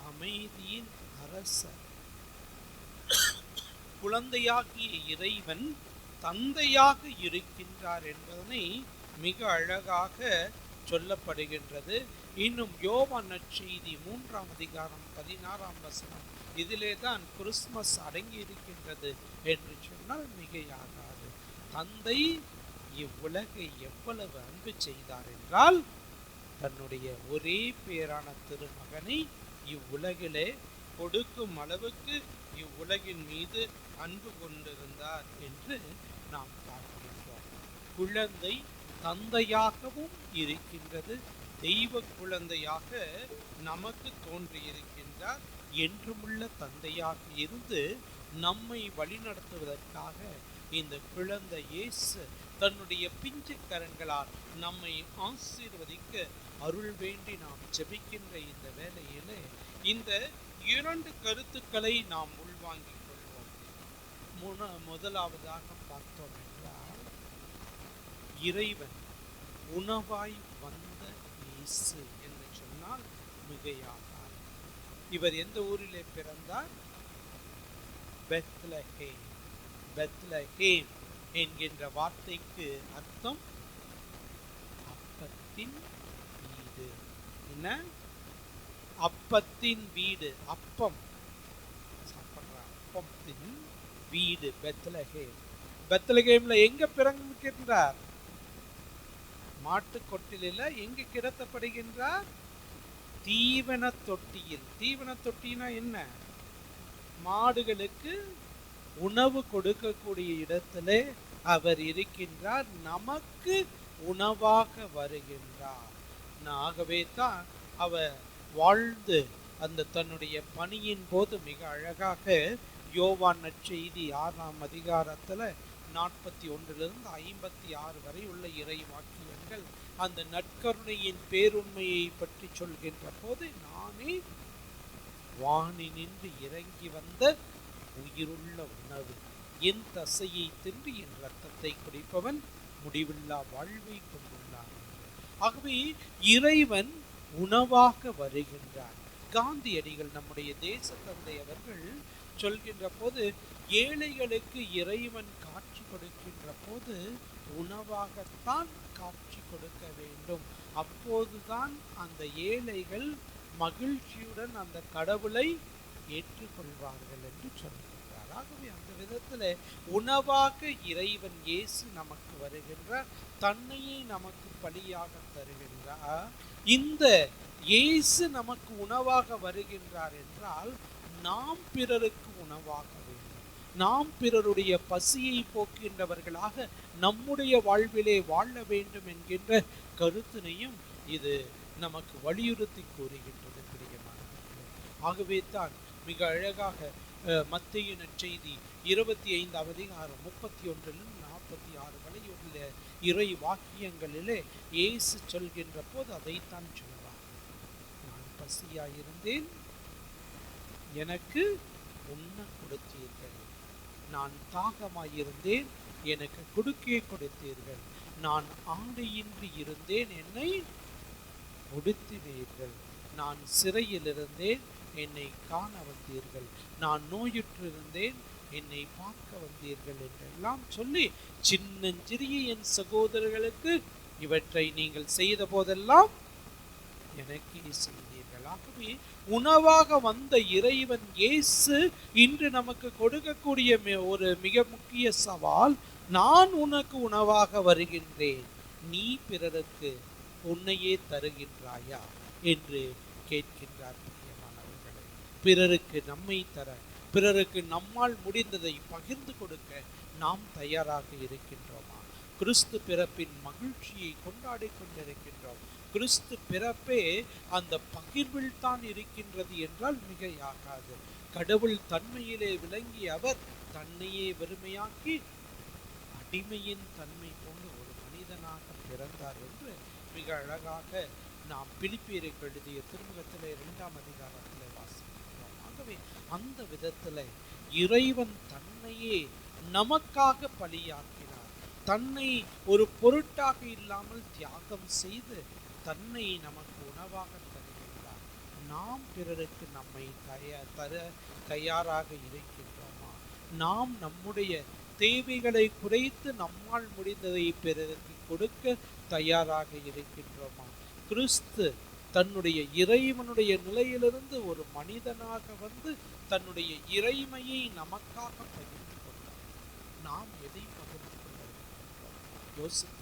அமைதியின் அரசர். குழந்தையாகிய இறைவன் தந்தையாக இருக்கின்றார் என்பதனை மிக அழகாக சொல்லப்படுகின்றது. இன்னும் யோவான் நற்செய்தி 3ஆம் அதிகாரம் 16ஆம் வசனம், இதிலே தான் கிறிஸ்துமஸ் அடங்கி இருக்கின்றது என்று சொன்னால் மிகையாகாது. தந்தை இவ்வுலகை எவ்வளவு அன்பு செய்தார் என்றால், தன்னுடைய ஒரே பேரான திருமகனை இவ்வுலகிலே கொடுக்கும் அளவுக்கு இவ்வுலகின் மீது அன்பு கொண்டிருந்தார் என்று நாம் பார்க்கின்றோம். குழந்தை தந்தையாகவும் இருக்கின்றது, தெய்வ குழந்தையாக நமக்கு தோன்றியிருக்கின்றார். என்றுமுள்ள தந்தையாக இருந்து நம்மை வழிநடத்துவதற்காக இந்த குழந்தை இயேசு தன்னுடைய பிஞ்சு கரங்களால் நம்மை ஆசீர்வதிக்க அருள் வேண்டி நாம் ஜெபிக்கின்ற இந்த வேளையிலே இந்த 2 கருத்துக்களை நாம் உள்வாங்கிக் கொள்வோம். முதலாவதாக பார்த்தோம் என்றால், இறைவன் உணவாய் வந்த இயேசு என்று சொன்னால் மிகையாகாது. இவர் எந்த ஊரிலே பிறந்தார்? பெத்லஹேம். பெத்லஹேம் என்கின்ற வார்த்தைக்கு அர்த்தம் அப்பத்தின் வீடு. என்ன? அப்பத்தின் வீடு. அப்பம் சாப்பிடுற அப்பத்தின் வீடு பெத்லஹேம். பெத்லஹேம்ல எங்க பிறக்கின்றார்? மாட்டு கொட்டிலில் எங்க கிடத்தப்படுகின்றார்? தீவன தொட்டியில். தீவன தொட்டினா என்ன? மாடுகளுக்கு உணவு கொடுக்கக்கூடிய இடத்திலே அவர் இருக்கின்றார், நமக்கு உணவாக வருகின்றார். ஆகவே தான் அவர் வாழ்ந்து அந்த தன்னுடைய பணியின் போது மிக அழகாக யோவான் நற்செய்தி 6ஆம் அதிகாரத்துல 41 56 வரை உள்ள இறை வாக்கியங்கள் அந்த நற்கருணையின் பேருண்மையை பற்றி சொல்கின்ற போது, நானே வானினின்று இறங்கி வந்த உயிருள்ள உணவு, என் தசையை தின்று என் இரத்தத்தை குடிப்பவன் முடிவில்லா வாழ்வை கொண்டுள்ளார். ஆகவே இறைவன் உணவாக வருகின்றார். காந்தியடிகள் நம்முடைய தேச தந்தை அவர்கள் சொல்கின்ற போது, ஏழைகளுக்கு இறைவன் காட்சி கொடுக்கின்ற போது உணவாகத்தான் காட்சி கொடுக்க வேண்டும், அப்போதுதான் அந்த ஏழைகள் மகிழ்ச்சியுடன் அந்த கடவுளை ஏற்றுக்கொள்வார்கள் என்று சொல்கின்றார். ஆகவே அந்த விதத்தில் உணவாக இறைவன் இயேசு நமக்கு வருகின்றார், தன்னையே நமக்கு பலியாக தருகின்றார். இந்த இயேசு நமக்கு உணவாக வருகின்றார் என்றால் நாம் பிறருக்கு உணவாக வேண்டும், நாம் பிறருடைய பசியை போக்கின்றவர்களாக நம்முடைய வாழ்விலே வாழ வேண்டும் என்கின்ற கருத்தினையும் இது நமக்கு வலியுறுத்தி கூறுகின்றது பிரியமானவர்களே. ஆகவே தான் மிக அழகாக மத்தேயு நற்செய்தி 25ஆம் அதிகாரம் 31 46 வரை உள்ள இறை வாக்கியங்களிலே இயேசு சொல்கின்ற போது அதைத்தான் சொல்வார். நான் பசியாயிருந்தேன், எனக்கு உண்ண கொடுத்தீர்கள். நான் தாகமாயிருந்தேன், எனக்கு குடுக்கே கொடுத்தீர்கள். நான் ஆடையின்றி இருந்தேன், என்னை உடுத்தினீர்கள். நான் சிறையில் இருந்தேன், என்னை காண வந்தீர்கள். நான் நோயுற்றிருந்தேன், என்னை பார்க்க வந்தீர்கள் என்றெல்லாம் சொல்லி, சின்னஞ்சிறிய என் சகோதரர்களுக்கு இவற்றை நீங்கள் செய்த போதெல்லாம் எனக்கே செய்தீர்கள். ஆகவே உணவாக வந்த இறைவன் இயேசு இன்று நமக்கு கொடுக்கக்கூடிய ஒரு மிக முக்கிய சவால், நான் உனக்கு உணவாக வருகின்றேன், நீ பிறருக்கு உன்னையே தருகின்றாயா என்று கேட்கின்றார். பிரியமானவர்களே, பிறருக்கு நம்மை தர, பிறருக்கு நம்மால் முடிந்ததை பகிர்ந்து கொடுக்க நாம் தயாராக இருக்கின்றோமா? கிறிஸ்து பிறப்பின் மகிழ்ச்சியை கொண்டாடி கொண்டிருக்கின்றோம். கிறிஸ்து பிறப்பே அந்த பகிர்வில் தான் இருக்கின்றது என்றால் மிகையாகாது. கடவுள் தன்மையிலே விளங்கி அவர் தன்னையே வெறுமையாக்கி அடிமையின் தன்மை கொண்டு ஒரு மனிதனாக பிறந்தார் என்று மிக அழகாக நாம் பிலிப்பியருக்கு எழுதிய திருமுகத்திலே 2ஆம் அதிகாரத்திலே வாசிக்கிறோம். ஆகவே அந்த விதத்தில் இறைவன் தன்னையே நமக்காக பலியாக்கினார். தன்னை ஒரு பொருட்டாக இல்லாமல் தியாகம் செய்து தன்னை நமக்கு உணவாக தருகின்றார். நாம் பிறருக்கு நம்மை தர தயாராக இருக்கின்றோமா? நாம் நம்முடைய தேவைகளை குறைத்து நம்மால் முடிந்ததை பிறருக்கு கொடுக்க தயாராக இருக்கின்றோமா? கிறிஸ்து தன்னுடைய இறைவனுடைய நிலையிலிருந்து ஒரு மனிதனாக வந்து தன்னுடைய இறைமையை நமக்காக பகிர்ந்து கொண்டார். நாம் எதை பகிர்ந்து கொண்டிருக்கின்றோம்? யோசித்து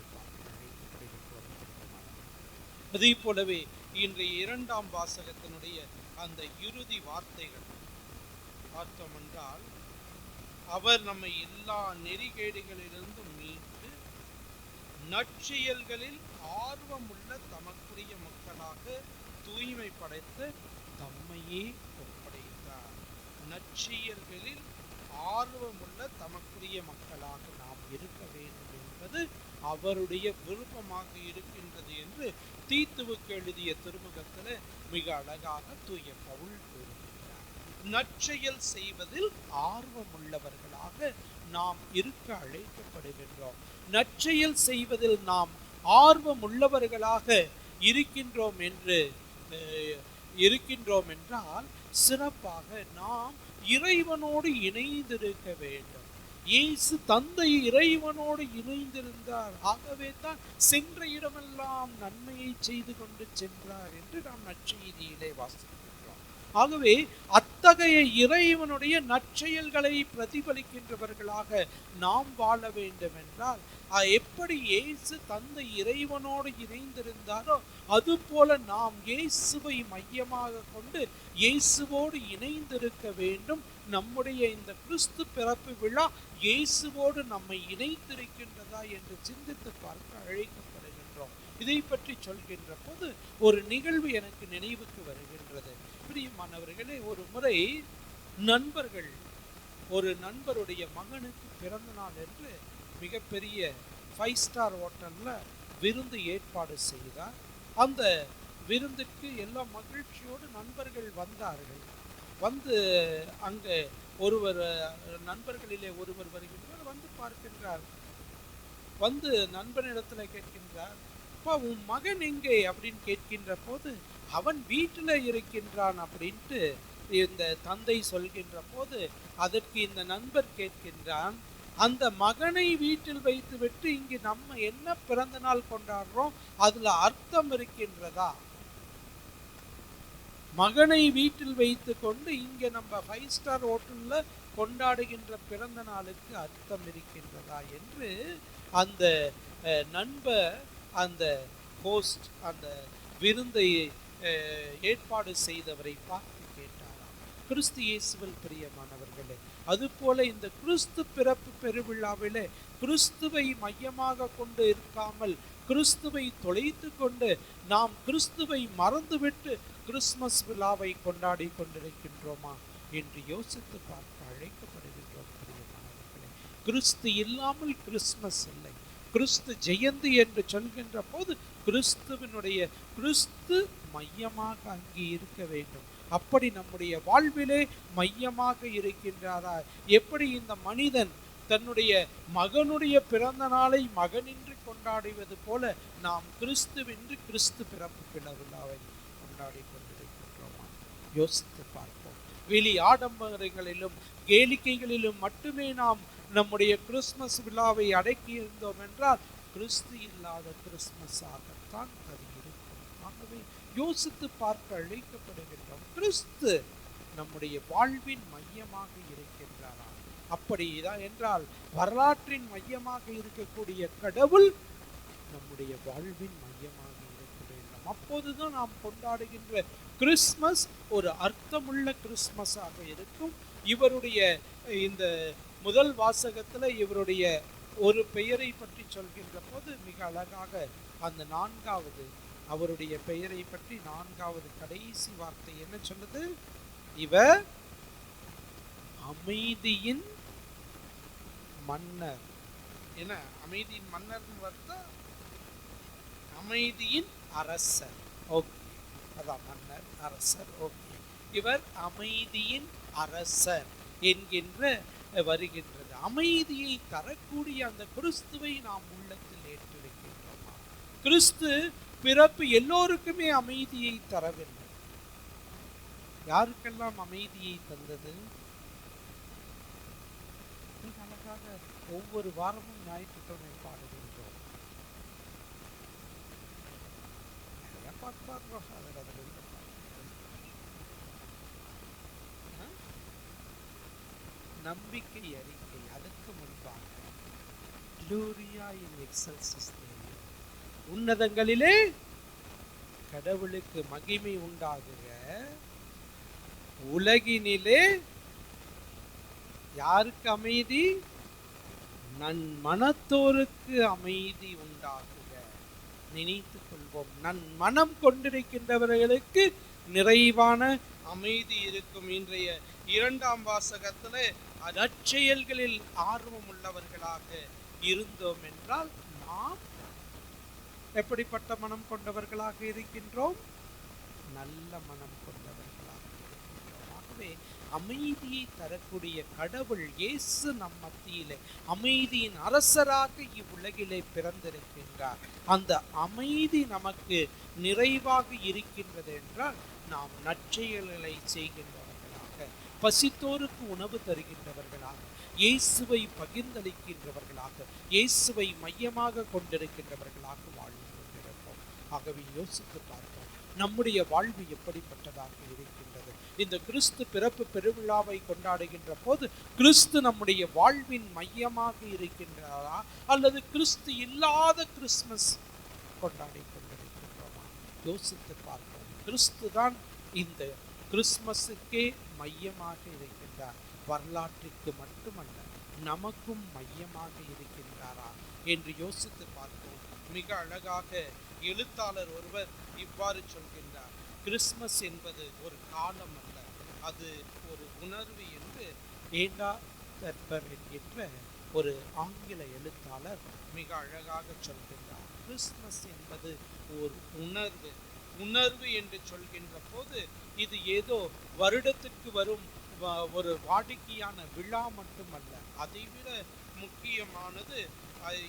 அதே போலவே இன்றைய 2ஆம் வாசகத்தினுடைய அந்த இறுதி வார்த்தைகள் பார்த்தோம் என்றால் அவர் நம்மை எல்லா நெறிகேடுகளிலிருந்தும் மீட்டு நற்செயல்களில் ஆர்வமுள்ள தமக்குரிய மக்களாக தூய்மை படைத்து தம்மையே ஒப்படைத்தார். நற்செயல்களில் ஆர்வமுள்ள தமக்குரிய மக்களாக நாம் இருக்க வேண்டும் என்பது அவருடைய விருப்பமாக இருக்கின்றது என்று தீத்துவுக்கு எழுதிய திருமுகத்தில் மிக அழகாக தூய பவுல் கூறுகின்றார். நற்செயல் செய்வதில் ஆர்வமுள்ளவர்களாக நாம் இருக்க அழைக்கப்படுகின்றோம். நற்செயல் செய்வதில் நாம் ஆர்வமுள்ளவர்களாக இருக்கின்றோம் என்றால் சிறப்பாக நாம் இறைவனோடு இணைந்திருக்க வேண்டும். இயேசு தந்தை இறைவனோடு இணைந்திருந்தார், ஆகவே தான் சென்ற இடமெல்லாம் நன்மையை செய்து கொண்டு சென்றார் என்று நாம் நற்செய்தியிலே வாசிக்கின்றோம். ஆகவே அத்தகைய இறைவனுடைய நற்செயல்களை பிரதிபலிக்கின்றவர்களாக நாம் வாழ வேண்டும் என்றால் எப்படி இயேசு தந்தை இறைவனோடு இணைந்திருந்தாரோ அதுபோல நாம் இயேசுவை மையமாக கொண்டு இயேசுவோடு இணைந்திருக்க வேண்டும். நம்முடைய இந்த கிறிஸ்து பிறப்பு விழா இயேசுவோடு நம்மை இணைத்திருக்கின்றதா என்று சிந்தித்து பார்க்க அழைக்கப்படுகின்றோம். இதை பற்றி சொல்கின்ற போது ஒரு நிகழ்வு எனக்கு நினைவுக்கு வருகின்றது. பிரியமானவர்களே, ஒரு முறை ஒரு நண்பருடைய மகனுக்கு பிறந்த நாள் என்று மிகப்பெரிய 5 ஸ்டார் ஹோட்டல்ல விருந்து ஏற்பாடு செய்தார். அந்த விருந்துக்கு எல்லா மகிழ்ச்சியோடு நண்பர்கள் வந்தார்கள். வந்து அங்கே நண்பர்களிலே ஒருவர் வருகின்றார். வந்து பார்க்கின்றார். வந்து நண்பனிடத்துல கேட்கின்றார், அப்பா உன் மகன் எங்கே அப்படின்னு கேட்கின்ற போது அவன் வீட்டில் இருக்கின்றான் அப்படின்ட்டு இந்த தந்தை சொல்கின்ற போது அதற்கு இந்த நண்பர் கேட்கின்றான், அந்த மகனை வீட்டில் வைத்து விட்டு இங்கு நம்ம என்ன பிறந்த நாள் கொண்டாடுறோம், அதுல அர்த்தம் இருக்கின்றதா? மகனை வீட்டில் வைத்து கொண்டு இங்க நம்ம 5 ஸ்டார் ஹோட்டல்ல கொண்டாடுகின்ற பிறந்த நாளுக்கு அர்த்தம் இருக்கின்றதா என்று அந்த நண்பர் அந்த ஹோஸ்ட் அந்த விருந்தை ஏற்பாடு செய்தவரை பார்த்து கேட்டாராம். கிறிஸ்து இயேசுவில் பிரியமானவர்களே, அதுபோல இந்த கிறிஸ்து பிறப்பு பெருவிழாவிலே கிறிஸ்துவை மையமாக கொண்டு இருக்காமல் கிறிஸ்துவை தொலைத்து கொண்டு நாம் கிறிஸ்துவை மறந்துவிட்டு கிறிஸ்மஸ் விழாவை கொண்டாடி கொண்டிருக்கின்றோமா என்று யோசித்து பார்க்க அழைக்கப்படுகின்றோம். பிரியமானவர்களே, கிறிஸ்து இல்லாமல் கிறிஸ்மஸ் இல்லை. கிறிஸ்து ஜெயந்தி என்று சொல்கின்ற போது கிறிஸ்து மையமாக அங்கே இருக்க வேண்டும். அப்படி நம்முடைய வாழ்விலே மையமாக இருக்கின்றாரா? எப்படி இந்த மனிதன் தன்னுடைய மகனுடைய பிறந்த நாளை மகனின்றி கொண்டாடுவது போல நாம் கிறிஸ்துவென்று கிறிஸ்து பிறப்பு விழாவை கொண்டாடி கொண்டிருக்கின்றோமா? யோசித்து பார்ப்போம். வெளி ஆடம்பரங்களிலும் கேளிக்கைகளிலும் மட்டுமே நாம் நம்முடைய கிறிஸ்மஸ் விழாவை அடக்கி இருந்தோம் என்றால் கிறிஸ்து இல்லாத கிறிஸ்மஸாகத்தான் அது இருக்கும். ஆகவே யோசித்து பார்க்க அழைக்கப்படுகின்றோம். கிறிஸ்து நம்முடைய வாழ்வின் மையமாக இருக்கின்றாரா? அப்படிதான் என்றால் வரலாற்றின் மையமாக இருக்கக்கூடிய கடவுள் நம்முடைய வாழ்வின் மையமாக இருக்க வேண்டும். அப்போதுதான் நாம் கொண்டாடுகின்ற கிறிஸ்மஸ் ஒரு அர்த்தமுள்ள கிறிஸ்மஸாக இருக்கும். இவருடைய இந்த முதல் வாசகத்துல இவருடைய ஒரு பெயரை பற்றி சொல்கின்ற போது மிக அழகாக அந்த 4வது அவருடைய பெயரை பற்றி 4வது கடைசி வார்த்தை என்ன சொல்லுது? இவர் அமைதியின் மன்னர். என்ன அமைதியின் மன்னர் பார்த்தா அமைதியின் அரசர். ஓகே, அதான் மன்னர் அரசர். ஓகே, இவர் அமைதியின் அரசர் என்கின்ற வருகின்றது. அமைதியை தரக்கூடிய அந்த கிறிஸ்துவை நாம் உள்ளத்தில் ஏற்றிருக்கின்றோமா? கிறிஸ்து பிறப்பு எல்லோருக்குமே அமைதியை தரவில்லை. யாருக்கெல்லாம் அமைதியை தந்தது? அழகாக ஒவ்வொரு வாரமும் ஞாயிற்றுக்கிழமை பாடுகின்றோம். நம்பிக்கை அறிக்கை. அதற்கு முன்பாக Gloria in excelsis Deo, உன்னதங்களிலே கடவுளுக்கு மகிமை உண்டாகுக, உலகினிலே யாருக்கு அமைதி? நன் மனத்தோருக்கு அமைதி உண்டாகுக. நினைத்துக் கொள்வோம், நன் மனம் கொண்டிருக்கின்றவர்களுக்கு நிறைவான அமைதி இருக்கும். இன்றைய 2ஆம் வாசகத்துல நற்செயல்களில் ஆர்வம் உள்ளவர்களாக இருந்தோம் என்றால் நாம் எப்படிப்பட்ட மனம் கொண்டவர்களாக இருக்கின்றோம்? நல்ல மனம் கொண்டவர்களாக இருக்கின்றோம். ஆகவே அமைதியை தரக்கூடிய கடவுள் இயேசு நம் மத்தியிலே அமைதியின் அரசராக இவ்வுலகிலே பிறந்திருக்கின்றார். அந்த அமைதி நமக்கு நிறைவாக இருக்கின்றது என்றால் நாம் நற்செயல்களை செய்கின்றவர்களாக, பசித்தோருக்கு உணவு தருகின்றவர்களாக, இயேசுவை பகிர்ந்தளிக்கின்றவர்களாக, இயேசுவை மையமாக கொண்டிருக்கின்றவர்களாக வாழ்ந்து கொண்டிருப்போம். ஆகவே யோசித்து பார்ப்போம், நம்முடைய வாழ்வு எப்படிப்பட்டதாக இருக்கின்றது. இந்த கிறிஸ்து பிறப்பு பெருவிழாவை கொண்டாடுகின்ற போது கிறிஸ்து நம்முடைய வாழ்வின் மையமாக இருக்கின்றாரா, அல்லது கிறிஸ்து இல்லாத கிறிஸ்துமஸ் கொண்டாடி கொண்டிருக்கின்றோமா? யோசித்து பார்ப்போம். கிறிஸ்து தான் இந்த கிறிஸ்துமஸுக்கே மையமாக இருக்கின்றார். வரலாற்றுக்கு மட்டுமல்ல, நமக்கும் மையமாக இருக்கின்றாரா என்று யோசித்து பார்ப்போம். மிக அழகாக எழுத்தாளர் ஒருவர் இவ்வாறு சொல்கின்றார், கிறிஸ்துமஸ் என்பது ஒரு காலம் அல்ல, அது ஒரு உணர்வு என்று. ஏண்டா தர்பர் என்கின்ற ஒரு ஆங்கில எழுத்தாளர் மிக அழகாக சொல்கின்றார். கிறிஸ்துமஸ் என்பது ஒரு உணர்வு. உணர்வு என்று சொல்கின்ற போது இது ஏதோ வருடத்திற்கு வரும் ஒரு வாடிக்கையான விழா மட்டுமல்ல, அதைவிட முக்கியமானது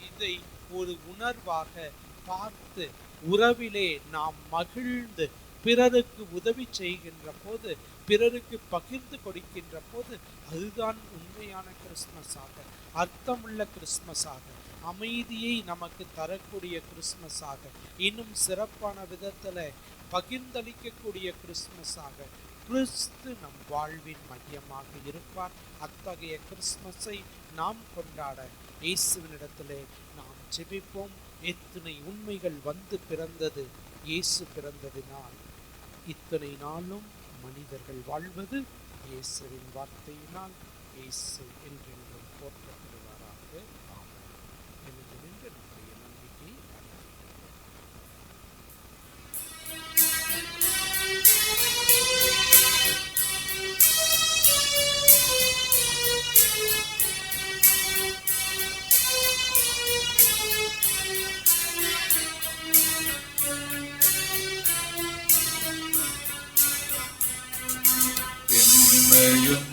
இதை ஒரு உணர்வாக பார்த்து உறவிலே நாம் மகிழ்ந்து பிறருக்கு உதவி செய்கின்ற போது, பிறருக்கு பகிர்ந்து கொடுக்கின்ற போது, அதுதான் உண்மையான கிறிஸ்துமஸாக, அர்த்தமுள்ள கிறிஸ்துமஸாக, அமைதியை நமக்கு தரக்கூடிய கிறிஸ்துமஸாக, இன்னும் சிறப்பான விதத்தில் பகிர்ந்தளிக்கக்கூடிய கிறிஸ்துமஸாக கிறிஸ்து நம் வாழ்வின் மையமாக இருப்பார். அத்தகைய கிறிஸ்துமஸை நாம் கொண்டாட இயேசுவினிடத்திலே நாம் ஜெபிப்போம். எத்தனை உண்மைகள் வந்து பிறந்தது. இயேசு பிறந்ததினால் இத்தனை நாளும் மனிதர்கள் வாழ்வது இயேசுவின் வார்த்தையினால். இயேசு என்றென்றும் போற்றப்படுவாராக. ஆமென். எழுந்து நின்று நம்முடைய நம்பிக்கையை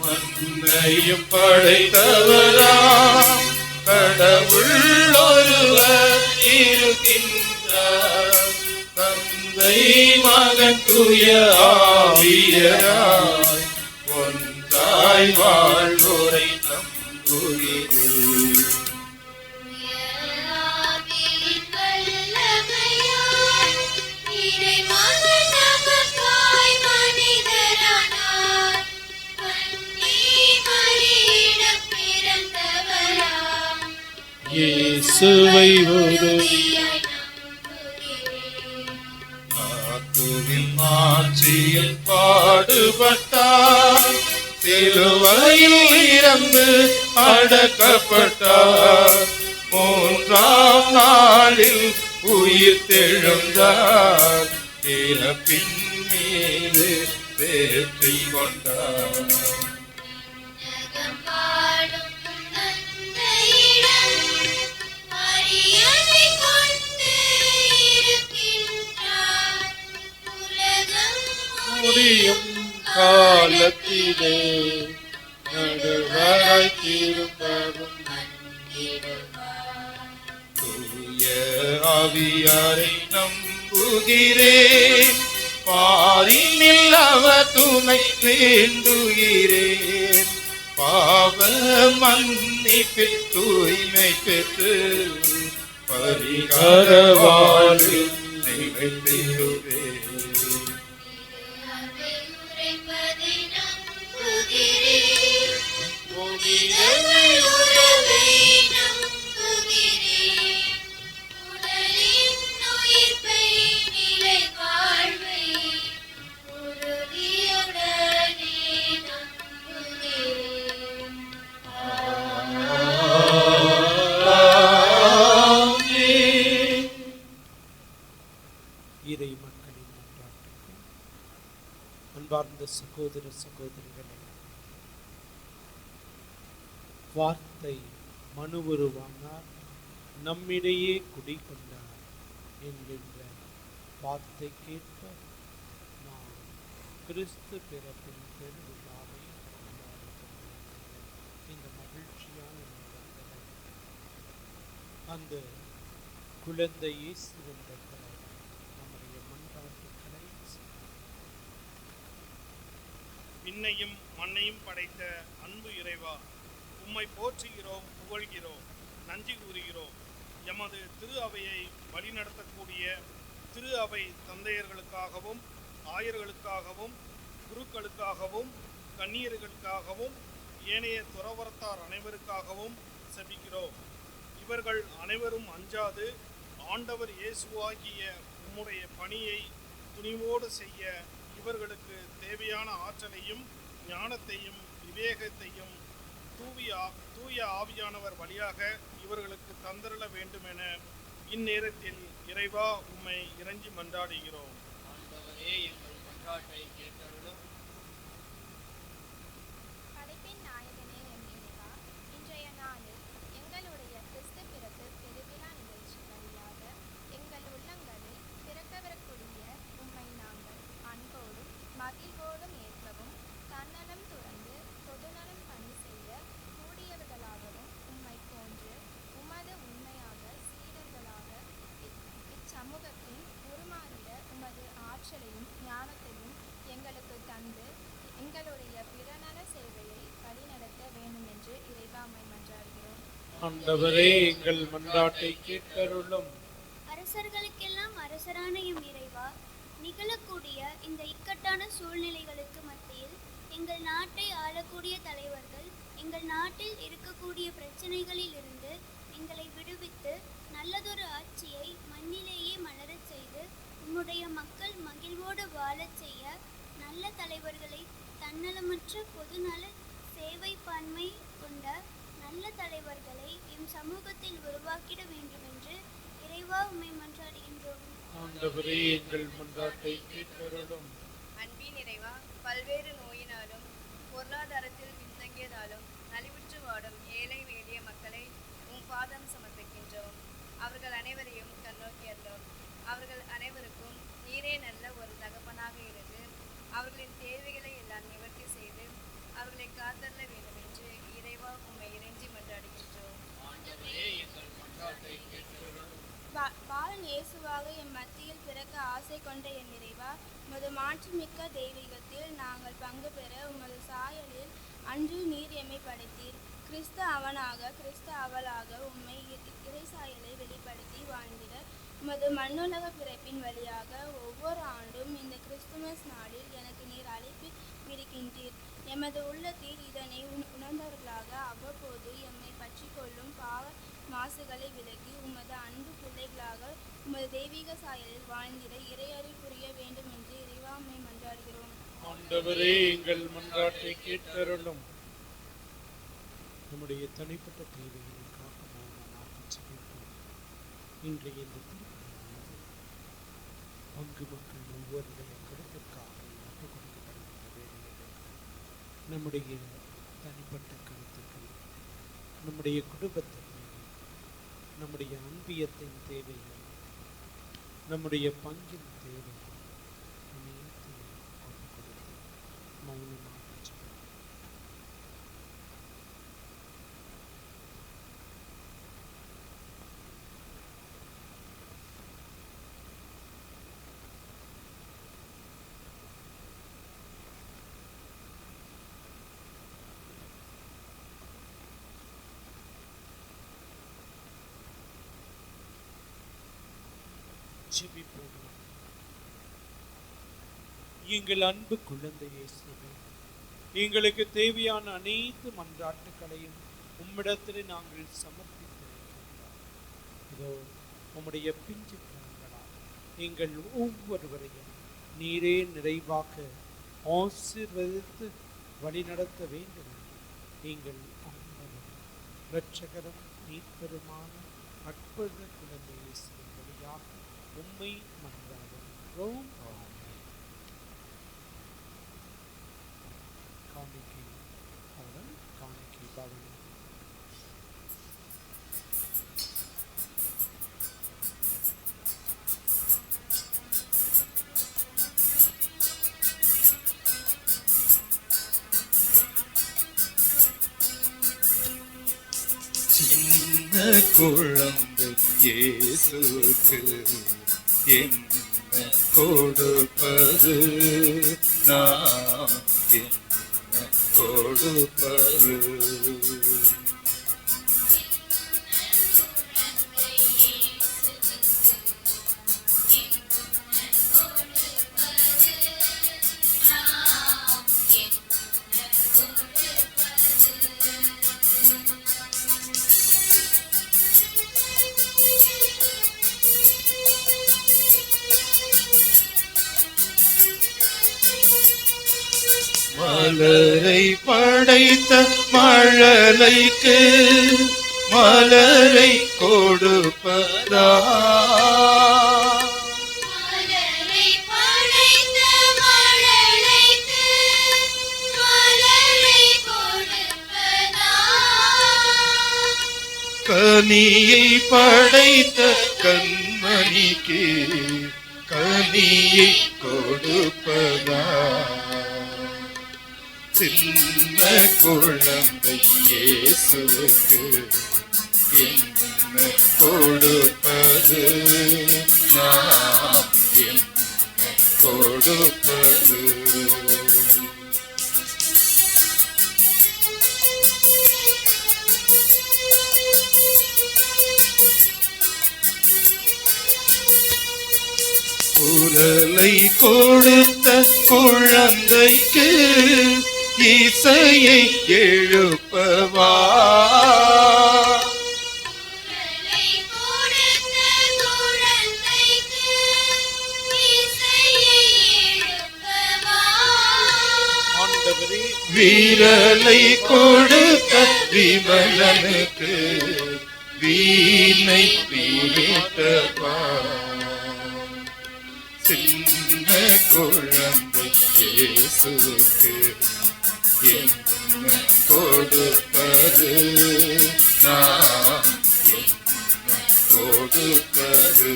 மண்ணையும் படைத்தவராம் கடவுள் ஒருவர் இருக்கின்றார். தந்தை மகன் தூய ஆவியராய் ஒன்றாய் வாழ்வோரை நம்புகிறேன். இயேசுவை ஆத்துவின் ஆட்சியில் பாடுபட்டார், சிலுவையில் இறந்து அடக்கப்பட்டார், மூன்றாம் நாளில் உயிர் தெழுந்தார், இறப்பின் மீது வெற்றி கொண்டார். முடியும் காலத்திலே நடுவராய் திரும்பவும் தூய ஆவியாரை நம்புகிறேன், பாரினில் அவர் துணை வேண்டுகிறேன், பாவ மன்னிப்பில் தூய்மை பெற்று பரிகார வாழ்வில் நிலைத்திடுவேன். சகோதர சகோதரிகளே, வார்த்தை மனுவுருவானார், நம்மிடையே குடிகொண்டார் என்கின்ற வார்த்தை கேட்ப நாம் கிறிஸ்து பிறப்பின் பெருவிழாவை கொண்டாடுகின்ற இந்த மகிழ்ச்சியான நேரத்தில் அந்த குழந்தை இயேசுவிடத்தில் நம்முடைய மன்றாட்டுக்களை விண்ணையும் மண்ணையும் படைத்த அன்பு இறைவா, உம்மை போற்றுகிறோம், புகழ்கிறோம், நன்றி கூறுகிறோம். எமது திரு அவையை வழிநடத்தக்கூடிய திரு அவை தந்தையர்களுக்காகவும், ஆயர்களுக்காகவும், குருக்களுக்காகவும், கன்னியர்களுக்காகவும், ஏனைய துறவரத்தார் அனைவருக்காகவும் செபிக்கிறோம். இவர்கள் அனைவரும் அஞ்சாது ஆண்டவர் இயேசுவாகிய உம்முடைய பணியை துணிவோடு செய்ய இவர்களுக்கு தேவையான ஆற்றலையும் ஞானத்தையும் விவேகத்தையும் தூய ஆவியானவர் வழியாக இவர்களுக்கு தந்தருள வேண்டும் என இந்நேரத்தில் இறைவா உம்மை இறைஞ்சி மன்றாடுகிறோம். ஆண்டவரே, எங்கள் மன்றாட்டை கேட்டருளும். படைப்பின் நாயகனே எம் இறைவா, இன்றைய நாளில் எங்களுடைய கிறிஸ்து பிறப்பு பெருவிழா நிகழ்ச்சி வழியாக எங்கள் உள்ளங்களில் பிறக்கவரக்கூடிய உம்மை நாங்கள் அன்போடும் மகிழ்வோடும் ஏற்கவும், தன்னலம் துறந்து பொதுநலம் பணி செய்ய கூடியவர்களாகவும் உம்மை போன்று உமது உண்மையாக சீடர்களாக இச்சமூகத்தின் உருமாறிட உமது ஆற்றலையும் ஞானத்தையும் எங்களுக்கு தந்து எங்களுடைய பிறநல சேவையை வழிநடத்த வேண்டும் என்று இறைவா உம்மை மன்றாடுகிறோம். ஆண்டவரே, எங்கள் மன்றாட்டை கேட்டருளும். அரசர்களுக்கெல்லாம் அரசரான எம் இறைவா, நிகழக்கூடிய இந்த இக்கட்டான சூழ்நிலைகளுக்கு மத்தியில் எங்கள் நாட்டை ஆளக்கூடிய தலைவர்கள் எங்கள் நாட்டில் இருக்கக்கூடிய பிரச்சனைகளில் இருந்து எங்களை விடுவித்து நல்லதொரு ஆட்சியை மண்ணிலேயே மலரச் செய்து உம்முடைய மக்கள் மகிழ்வோடு வாழச் செய்ய நல்ல தலைவர்களை தன்னலமற்ற பொதுநல சேவை பான்மை கொண்ட நல்ல தலைவர்களை எம் சமூகத்தில் உருவாக்கிட வேண்டும் என்று இறைவா உம்மை மன்றாடுகின்றோம். ஆண்டவரே, எங்கள் மன்றாட்டை கேட்டருளும். அன்பின் இறைவா, பல்வேறு நோயினாலும் பொருளாதாரத்தில் பின்தங்கியதாலும் நலிவுற்று வாடும் ஏழை எளிய மக்களை உம் பாதம் சமர்ப்பிக்கின்றோம். அவர்கள் அனைவரையும் கண்ணோக்கியறோம். அவர்கள் அனைவருக்கும் நீரே நல்ல ஒரு தகப்பனாக இருந்து அவர்களின் தேவைகளை எல்லாம் நிவர்த்தி செய்து அவர்களை காத்தள்ள வேண்டும் என்று இறைவா உம்மை இறைஞ்சி மன்றாடுகின்றோம். ஆண்டவரே, எங்கள் மன்றாட்டை கேட்டருளும். பாலன் இயேசுவாக எம் மத்தியில் பிறக்க ஆசை கொண்ட என் இறைவா, உமது மாற்றுமிக்க தெய்வீகத்தில் நாங்கள் பங்கு பெற உமது சாயலில் அன்று நீர் எம்மை படைத்தீர். கிறிஸ்து அவனாக கிறிஸ்து அவளாக உம்மை இறை சாயலை வெளிப்படுத்தி வாழ்ந்திட உமது மண்ணுலக பிறப்பின் வழியாக ஒவ்வொரு ஆண்டும் இந்த கிறிஸ்துமஸ் நாளில் எனக்கு நீர் அழைப்பு விடுக்கின்றீர். எமது உள்ளத்தில் இதனை உணர்ந்தவர்களாக அவ்வப்போது எம்மை பற்றி கொள்ளும் பாவ மாசுகளை விலக்கி உமது அன்பு பிள்ளைகளாக உமது தெய்வீக சாயலில் வாழ்ந்திட இறையருள் புரிய வேண்டும் என்று இறைவா உம்மை மன்றாடுகிறோம். ஆண்டவரே, எங்கள் மன்றாட்டை கேட்டருளும். நம்முடைய தனிப்பட்ட தேவைகளுக்காக மௌனமாக ஜெபிப்போம். இன்றைய இந்த திருப்பலியானது பங்கு மக்கள் ஒவ்வொருடைய கருத்திற்காக ஒப்புக் கொடுக்கப்படுகின்ற வேளையிலே நம்முடைய தனிப்பட்ட கருத்துக்கள், நம்முடைய குடும்பத்தின் தேவை, நம்முடைய அன்பியத்தின் தேவைகள், நம்முடைய பங்கின் தேவைகள் அனைத்தையும் ஒப்புக் கொடுத்து மௌனமாக ஜெபிப்போம். ஜெபிப்போம். எங்கள் அன்பு குழந்தை இயேசுவே, எங்களுக்கு தேவையான அனைத்து மன்றாட்டுகளையும் உம்மிடத்தில் நாங்கள் சமர்ப்பித்திருக்கின்றோம். இதோ உம்முடைய பிஞ்சு கரங்களால் எங்கள் ஒவ்வொருவரையும் நீரே நிறைவாக ஆசீர்வதித்து வழிநடத்த வேண்டும் என்று எங்கள் ஆண்டவரும் இரட்சகரும் மீட்பெருமான அற்புத குழந்தை இயேசுவின் வழியாக உம்மை மன்றாடுகிறோம். குழந்தை இயேசுவுக்கு என்ன கொடுப்பது நாம் என்ன கொடுப்பது மலரை படைத்த மழலைக்கு மலரை கொடுப்பதா கனியை படைத்த கண்மணிக்கு கனியை கொடுப்பதா சின்ன குழந்தை இயேசுவுக்கு என்ன கொடுப்பது நாம் என்ன கொடுப்பது குரலை கொடுத்த குழந்தைக்கு இசையை எழுப்பவா வீரலை கொடுத்த விமலனுக்கு வீணை மீட்டவா சின்ன குழந்தை இயேசுவுக்கு என்ன கொடுப்பது நாம் என்ன கொடுப்பது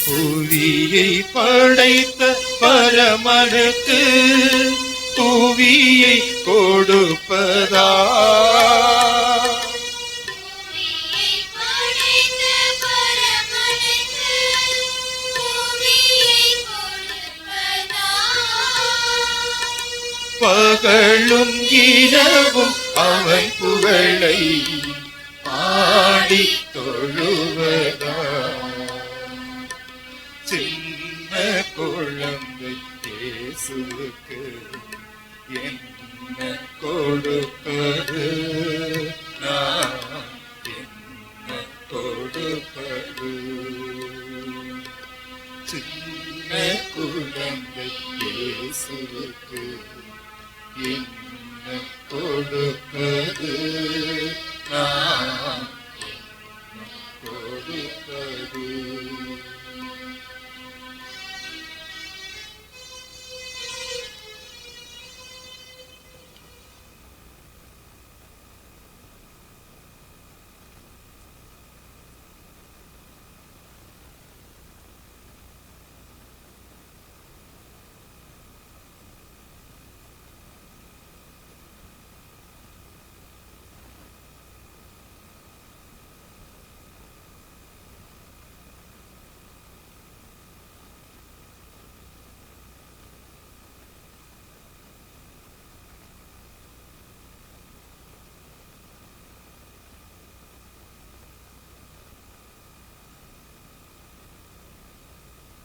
புவியை படைத்த பரமனுக்கு புவியை கொடுப்பதா பகலும் இரவும் அவன் புகழை பாடி தொழுவதா சின்ன குழந்தை இயேசுவுக்கு என்ன கொடுப்பது நாம் என்ன கொடுப்பது சின்ன குழந்தை இயேசுவுக்கு என்ன கொடுப்பது நாம் என்ன கொடுப்பது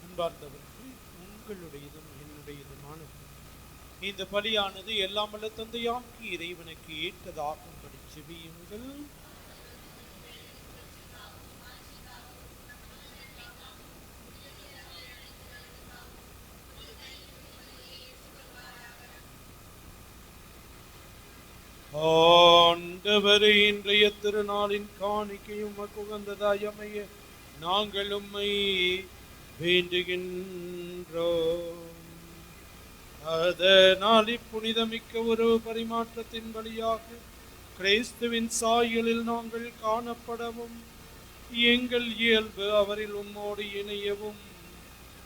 அன்பார்ந்தவர்களே, உங்களுடையதும் என்னுடையதுமானது இந்த பலியானது எல்லாம் வல்ல தந்தையாக்கி இறைவனுக்கு ஏற்றதாகும்படி செபியுங்கள். ஆண்டவரே, இன்றைய திருநாளின் காணிக்கையும் உமக்கு உகந்ததாய் அமைய நாங்கள் உம்மை வேண்டுகின்றோம். அதனால் இப்புனிதமிக்க ஒரு பரிமாற்றத்தின் வழியாக கிறிஸ்துவின் சாயலில் நாங்கள் காணப்படவும் எங்கள் இயல்பு அவரில் உம்மோடு இணையவும்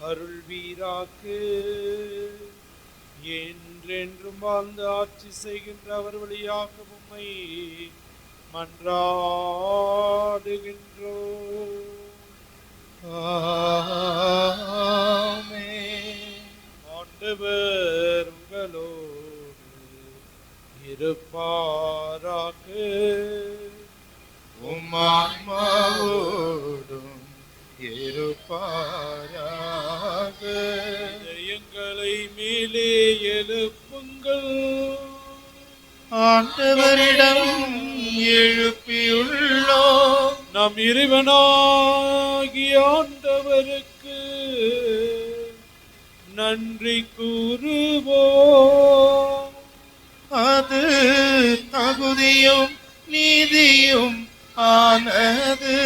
அருள்வீராக்கு. என்றென்றும் வாழ்ந்து ஆட்சி செய்கின்ற அவர் வழியாக உம்மை மன்றாடுகின்றோம். ஆண்டவர் உங்களோடு இருப்பாராக. உம்மான்மாவோடும் இருப்பாராக. எங்களை மேலே எழுப்புங்கள். ஆண்டவரிடம் எழுப்பியுள்ளோம். நம் இறைவனாகிய ஆண்டவருக்கு நன்றி கூறுவோம். அது தகுதியும் நீதியும் ஆனது.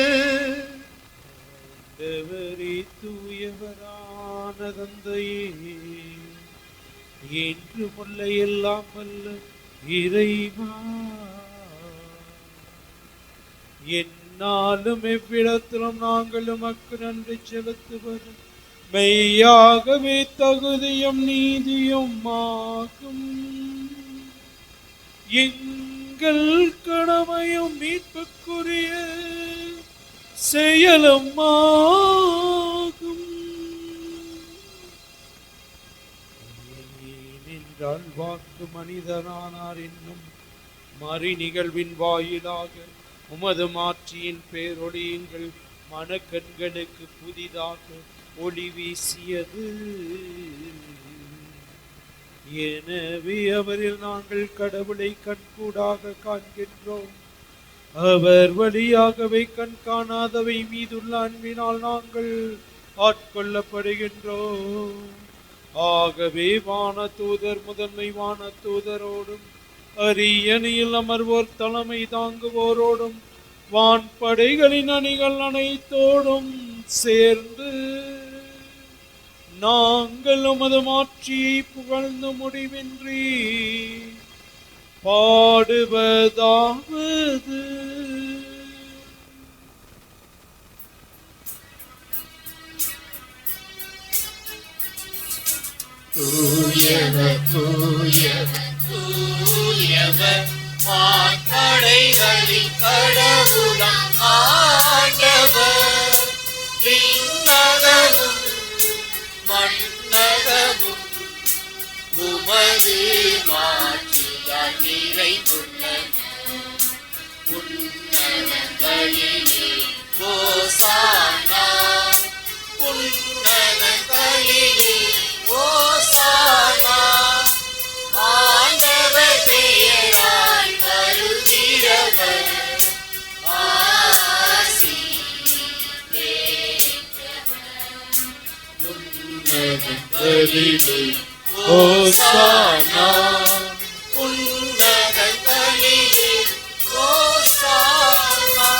ஆண்டவரே தூயவரான தந்தையே, என்று முல்ல எல்லாம் வல்ல இறைவா, என்னாலும் எவ்விடத்திலும் நாங்கள் உமக்கு நன்றி செலுத்துவது மெய்யாகவே தகுதியும் நீதியும் ஆகும். எங்கள் கடமையும் மீட்புக்குரிய செயலும் ஆகும். ஏனென்றால் வாக்கு மனிதனானார் என்னும் மறை நிகழ்வின் வாயிலாக உமது மாட்சியின் பேரொளி எங்கள் மனக்கண்களுக்கு புதிதாக ஒளி வீசியது. எனவே அவரில் நாங்கள் கடவுளை கண்கூடாக காண்கின்றோம். அவர் வழியாகவே கண் காணாதவை மீதுள்ள அன்பினால் நாங்கள் ஆட்கொள்ளப்படுகின்றோம். ஆகவே வான தூதர் முதன்மை வான தூதரோடும் அரியணையில் அமர்வோர் தலைமை தாங்குவோரோடும் வான்படைகளின் அணிகள் அனைத்தோடும் சேர்ந்து நாங்கள் உமது மாட்சியை புகழ்ந்து முடிவின்றி பாடுவதாவது: தூயவர் தூயவர் தூயவர் வான்படைகளின் கடவுளாம் ஆண்டவர். விண்ணகமும் மண்ணகமும் உமது மாட்சியால் நிறைந்துள்ளன. உன்னதங்களிலே ஓசானா, உன்னதங்களிலே ஓசானா. ஆண்டவர் பெயரால் வருகிறவர் ஆசி பெற்றவர். உன்னதங்களிலே ஓசானா, உன்னதங்களிலே ஓசானா.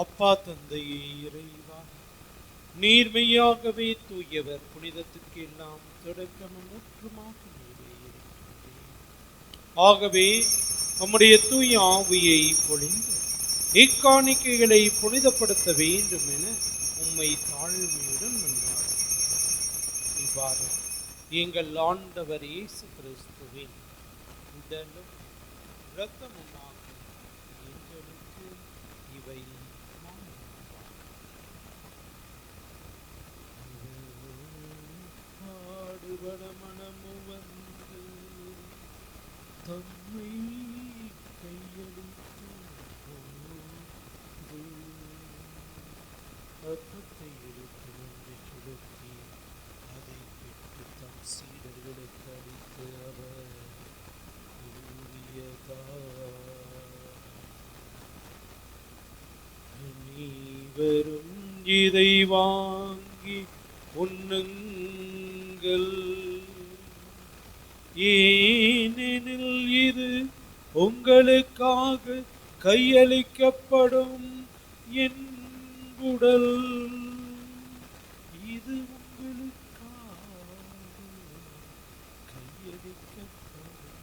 அப்பா தந்தையே இறைவா, நீர்மையாகவே தூயவர், புனிதத்துக்கு எல்லாம் தொடக்கமும் முற்றுமாக நீரே இருக்கின்றீர். ஆகவே நம்முடைய தூய ஆவியை பொழிந்து இக்காணிக்கைகளை புனிதப்படுத்த வேண்டும் என உம்மை தாழ்மையுடன் மன்றாடுகிறோம். இவ்வாறு எங்கள் ஆண்டவர் இயேசு கிறிஸ்துவின் உடலும் இரத்தமுமாக எங்களுக்கு இவை பாடுபட மனமு வந்து தம்மை கையளித்து அப்பத்தை எடுத்து நன்றி செலுத்தி அதை பெற்று தம் சீடர்களுக்கு அளித்து அவர் அனைவரும் இதை வாங்கி உண்ணுங்கள், ஏனெனில் இது உங்களுக்காக கையளிக்கப்படும் என் உடல். இது உங்களுக்காக கையளிக்கப்படும்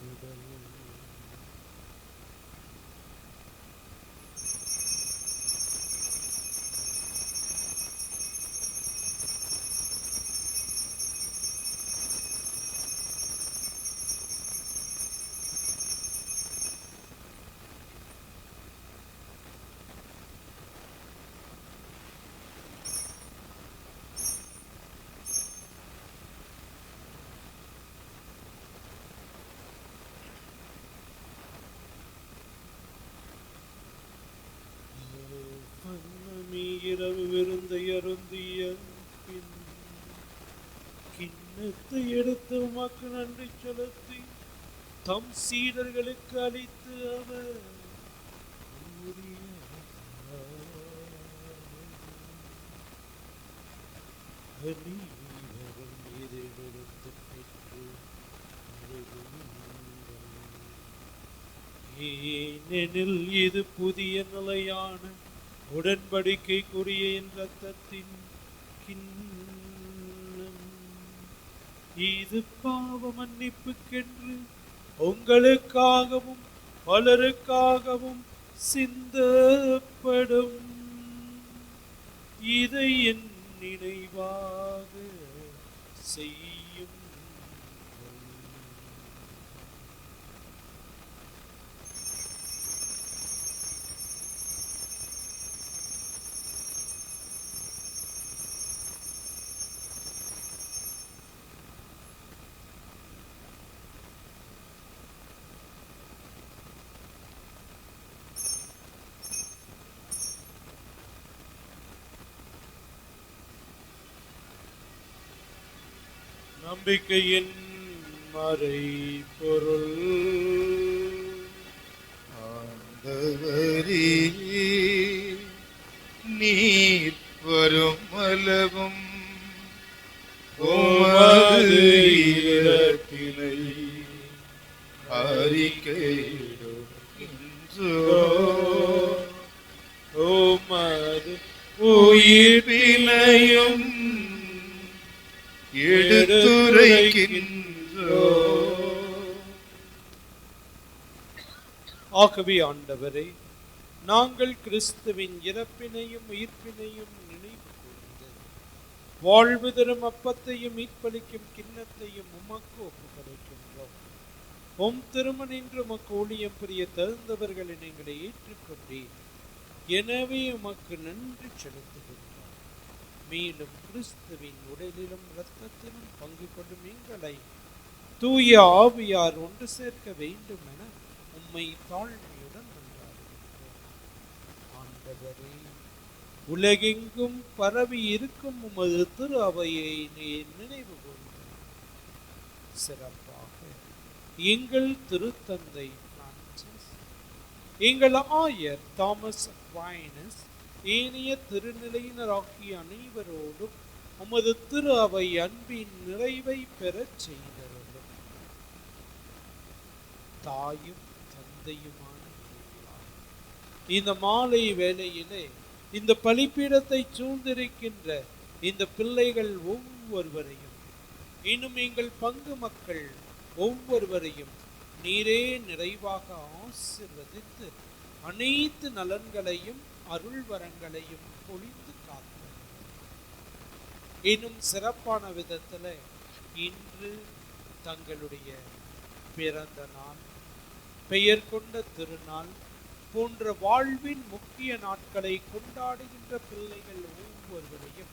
உடல். இரவு விருந்தை அருந்திய பின் கிண்ணத்தை எடுத்து உமக்கு நன்றி செலுத்தி தம் சீடர்களுக்கு அளித்து அவர் ஏனெனில் இது புதிய நிலையான உடன்படிக்கைக்குரிய என் இரத்தத்தின் கிண்ணம். இது பாவ மன்னிப்புக்கென்று உங்களுக்காகவும் பலருக்காகவும் சிந்தப்படும். இதை என் நினைவாக செய்யும். நம்பிக்கையின் மறைபொருள். ஆண்டவரே, நீர் வரும் அளவும் உமது இரத்தினை அறிக்கையிடுகின்றோம். உமது உயிர்ப்பினையும் எடுத்துரைக்கின்றோம். ஆகவே ஆண்டவரே, நாங்கள் கிறிஸ்துவின் இறப்பினையும் உயிர்ப்பினையும் நினைவு கூர்ந்து வாழ்வு தரும் அப்பத்தையும் மீட்பளிக்கும் கிண்ணத்தையும் உமக்கு ஒப்புக்கொடுக்கின்றோம். உம் திருமணின்று உமக்கு ஊழியம் புரிய தகுந்தவர்களை நீங்களை ஏற்றுக்கொண்டீர். எனவே உமக்கு நன்றி செலுத்துகின்றோம். மேலும் கிறிஸ்துவின் உடலிலும் இரத்தத்திலும் பங்கு கொள்ளும் எங்களை தூய ஆவியார் ஒன்று சேர்க்க வேண்டும் என உம்மை தாழ்மையுடன் மன்றாடுகின்றோம். ஆண்டவரே, உலகெங்கும் பரவி இருக்கும் உமது திரு அவையை நீர் நினைவு கூர்ந்து சிறப்பாக எங்கள் திருத்தந்தை பிரான்சிஸ், எங்கள் ஆயர் தாமஸ் அக்வைனஸ், ஏனைய திருநிலையினர் ஆகிய அனைவரோடும் உமது திரு அவை அன்பின் நிறைவை பெறச் செய்தருளும். தாயும் தந்தையுமான இந்த மாலை வேளையிலே இந்த பலிப்பீடத்தை சூழ்ந்திருக்கின்ற இந்த பிள்ளைகள் ஒவ்வொருவரையும், இன்னும் எங்கள் பங்கு மக்கள் ஒவ்வொருவரையும் நீரே நிறைவாக ஆசீர்வதித்து அனைத்து நலன்களையும் அருள் வரங்களையும் பொழிந்து காத்து. இன்னும் சிறப்பான விதத்தில் இன்று தங்களுடைய பிறந்த நாள், பெயர் கொண்ட திருநாள் போன்ற வாழ்வின் முக்கிய நாட்களை கொண்டாடுகின்ற பிள்ளைகள் ஒவ்வொருவரையும்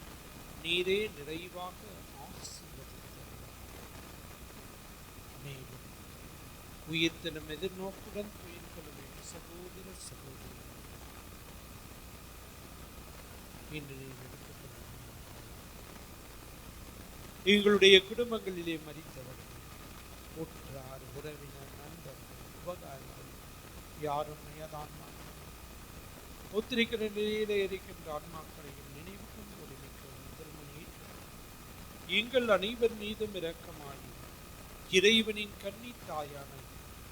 நீரே நிறைவாக ஆசீர்வதித்தார். மேலும் உயிர்த்தெழும் எதிர்நோக்குடன் துயிர்கொள்ளும் சகோதர சகோதரி இன்று எங்களுடைய குடும்பங்களிலே மரித்தவர்கள், உற்றார், உறவினர், நண்பர்கள், உபகாரிகள் யாரும் ஆன்மாக்கள் ஒத்திருக்கிற நிலையிலே இருக்கின்ற ஆன்மாக்களையும் நினைவுக்கும் ஒருமிக்கும் திருமணி எங்கள் அனைவர் மீதும் இரக்கமாயும் இறைவனின் கன்னி தாயான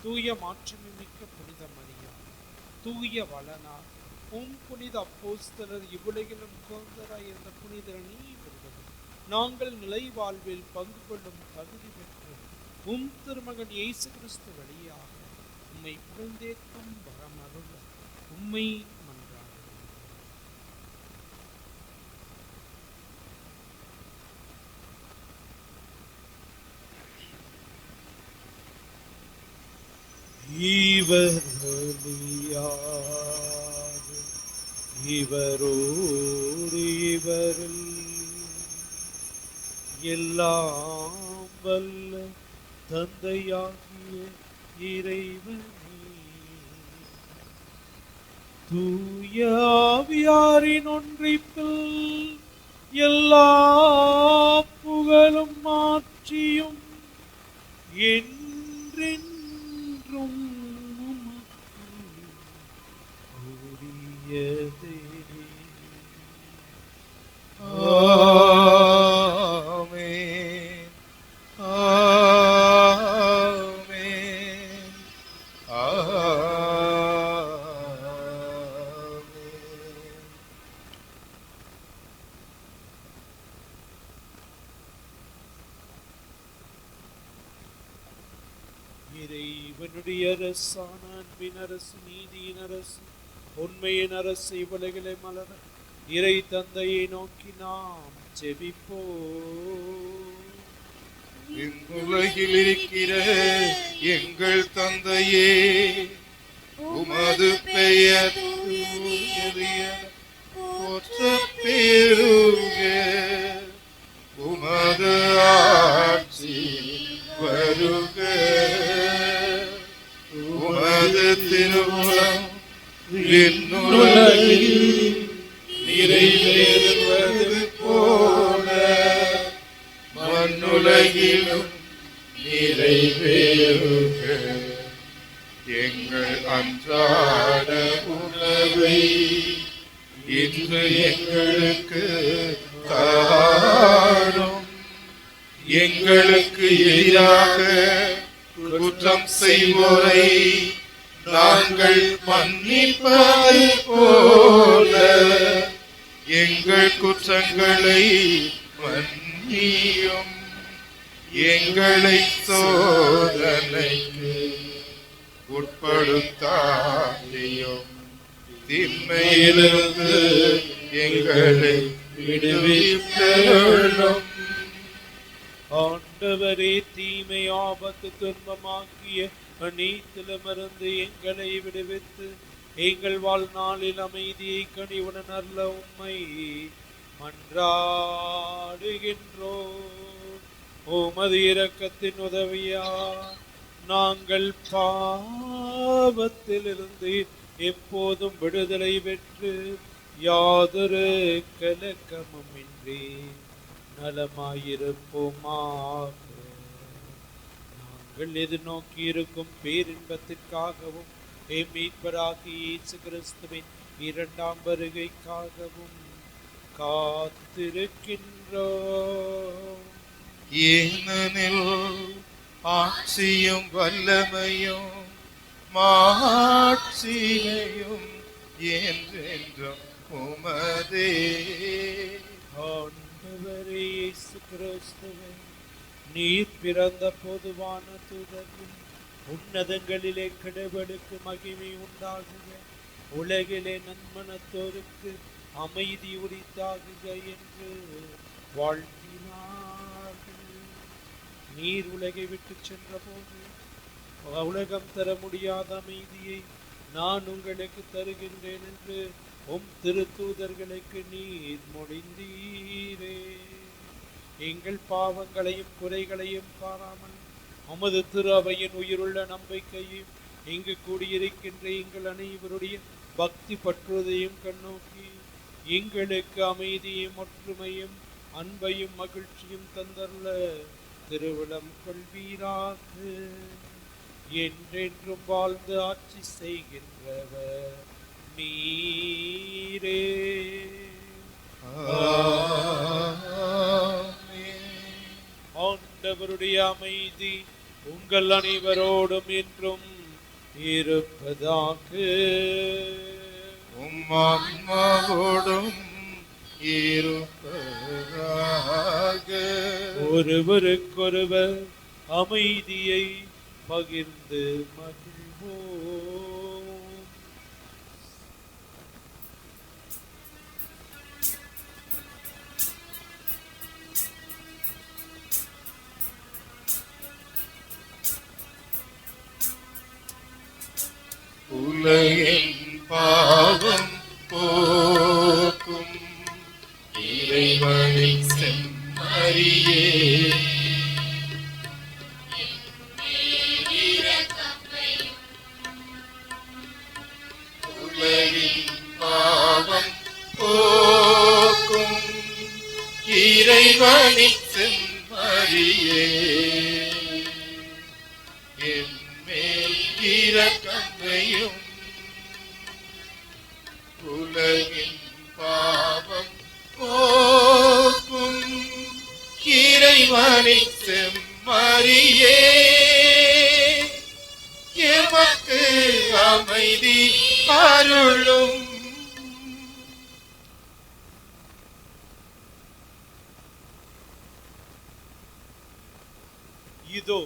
தூய மாற்றமிக்க புனித மரியா, தூய வளனார், புனித அப்போஸ்தலர், இவ்வுலகிலும் கோந்தராய் இருந்த புனித அனைவரும் நாங்கள் நிலை வாழ்வில் பங்கு கொள்ளும் தகுதி பெற்று திருமகன் இயேசு கிறிஸ்து வழியாக உம்மை புகழ்ந்தேற்கும் வரமருள உம்மை மன்றாடுகிறோம். இவர் வழியாக இவரோடு இவரில் எல்லாம் வல்ல தந்தையாகிய இறைவனே, தூய ஆவியாரின் ஒன்றிப்பில் எல்லா புகழும் மாற்றியும் என்றென்றும் உமக்கு உரியதே. ஆமென். ஆமென். ஆமென். இறைவனுடைய அரசான அன்பின் அரசு, நீதியின் அரசு, உண்மையின் அரசு இவ்வுலகிலே மலர இறை தந்தையை நோக்கி நாம் ஜெபிப்போம். இவ்வுலகில் இருக்கிற எங்கள் தந்தையே, உமது பெயர் தூயது என போற்றப் பெறுக. உமது ஆட்சி வருக. உமது திருவுளம் விண்ணுலகில் நிறைவேறுவது போல மண்ணுலகிலும் நிறைவேறுக. எங்கள் அன்றாட உணவை இன்று எங்களுக்கு தாரும். எங்களுக்கு எதிராக குற்றம் செய்வோரை நாங்கள் மன்னிப்பது போல எங்கள் குற்றங்களை மன்னியும். எங்களை சோதனைக்கு உட்படுத்தாதையும், தீமையிலிருந்து எங்களை விடுவித்தருளும். ஆண்டவரே, தீமை ஆபத்து துன்பமாக்கிய அனைத்திலுமிருந்து எங்களை விடுவித்து எங்கள் வாழ்நாளில் அமைதியை கனிவுடன் அருள உம்மை மன்றாடுகின்றோம். உமது இரக்கத்தின் உதவியால் நாங்கள் பாவத்திலிருந்து எப்போதும் விடுதலை பெற்று யாதொரு கலக்கமும் இன்றி நலமாயிருப்போமாக. நாங்கள் எதிர்நோக்கி இருக்கும் பேரின்பத்திற்காகவும் மீட்பராகிய இயேசு கிறிஸ்துவின் இரண்டாம் வருகைக்காகவும் காத்திருக்கின்றோம். ஏனெனில் ஆட்சியும் வல்லமையும் மாட்சிமையும் என்றென்றும் உமதே. ஆண்டவரே இயேசு கிறிஸ்துவே, நீர் பிறந்த பொதுவான தூதர்கள் உன்னதங்களிலே கடவுளுக்கு மகிமை உண்டாகுக, உலகிலே நன்மனத்தோருக்கு அமைதி உரித்தாகுக என்று வாழ்த்தினார்கள். நீர் உலகை விட்டு சென்ற போது உலகம் தர முடியாத அமைதியை நான் உங்களுக்கு தருகின்றேன் என்று உம் திருத்தூதர்களுக்கு நீர் மொழிந்தீரே. எங்கள் பாவங்களையும் குறைகளையும் பாராமல் உமது திரு அவையின் உயிருள்ள நம்பிக்கையும் இங்கு கூடியிருக்கின்ற எங்கள் அனைவருடைய பக்தி பற்றுவதையும் கண்ணோக்கி எங்களுக்கு அமைதியும் ஒற்றுமையும் அன்பையும் மகிழ்ச்சியும் தந்தருள திருவிழம் கொள்வீராக. என்றென்றும் வாழ்ந்து ஆட்சி செய்கின்றவர் நீரே. ஆண்டவருடைய அமைதி உங்கள் அனைவரோடும் என்றும் இருப்பதாக. உம்மாவோடும் இருப்பதாக. ஒருவருக்கொருவர் அமைதியை பகிர்ந்து மகிழ்வோம். உலகின் பாவம் போக்கும் இறைவனின் செம்மறியே, உலகின் பாவம் போக்கும் இறைவனின் செம்மறியே, என் மேல் இரக்கமையும். உலகின் பாவம் போக்கும் இறைவனின் செம்மறியே, எமக்கு அமைதி அருளும். இதோ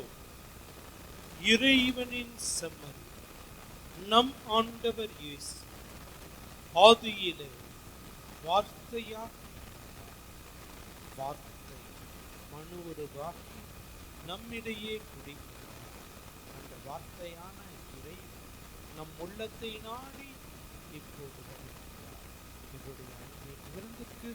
இறைவனின் செம்மறி, நம் ஆண்டவர் இயேசு ஆதியிலே வார்த்தை மனுவுருவாகி நம்மிடையே குடிக்கிறார். அந்த வார்த்தையான இறைவன் நம் உள்ளத்தை நாடி இப்போது வருகிறார். இவருடைய விருந்துக்கு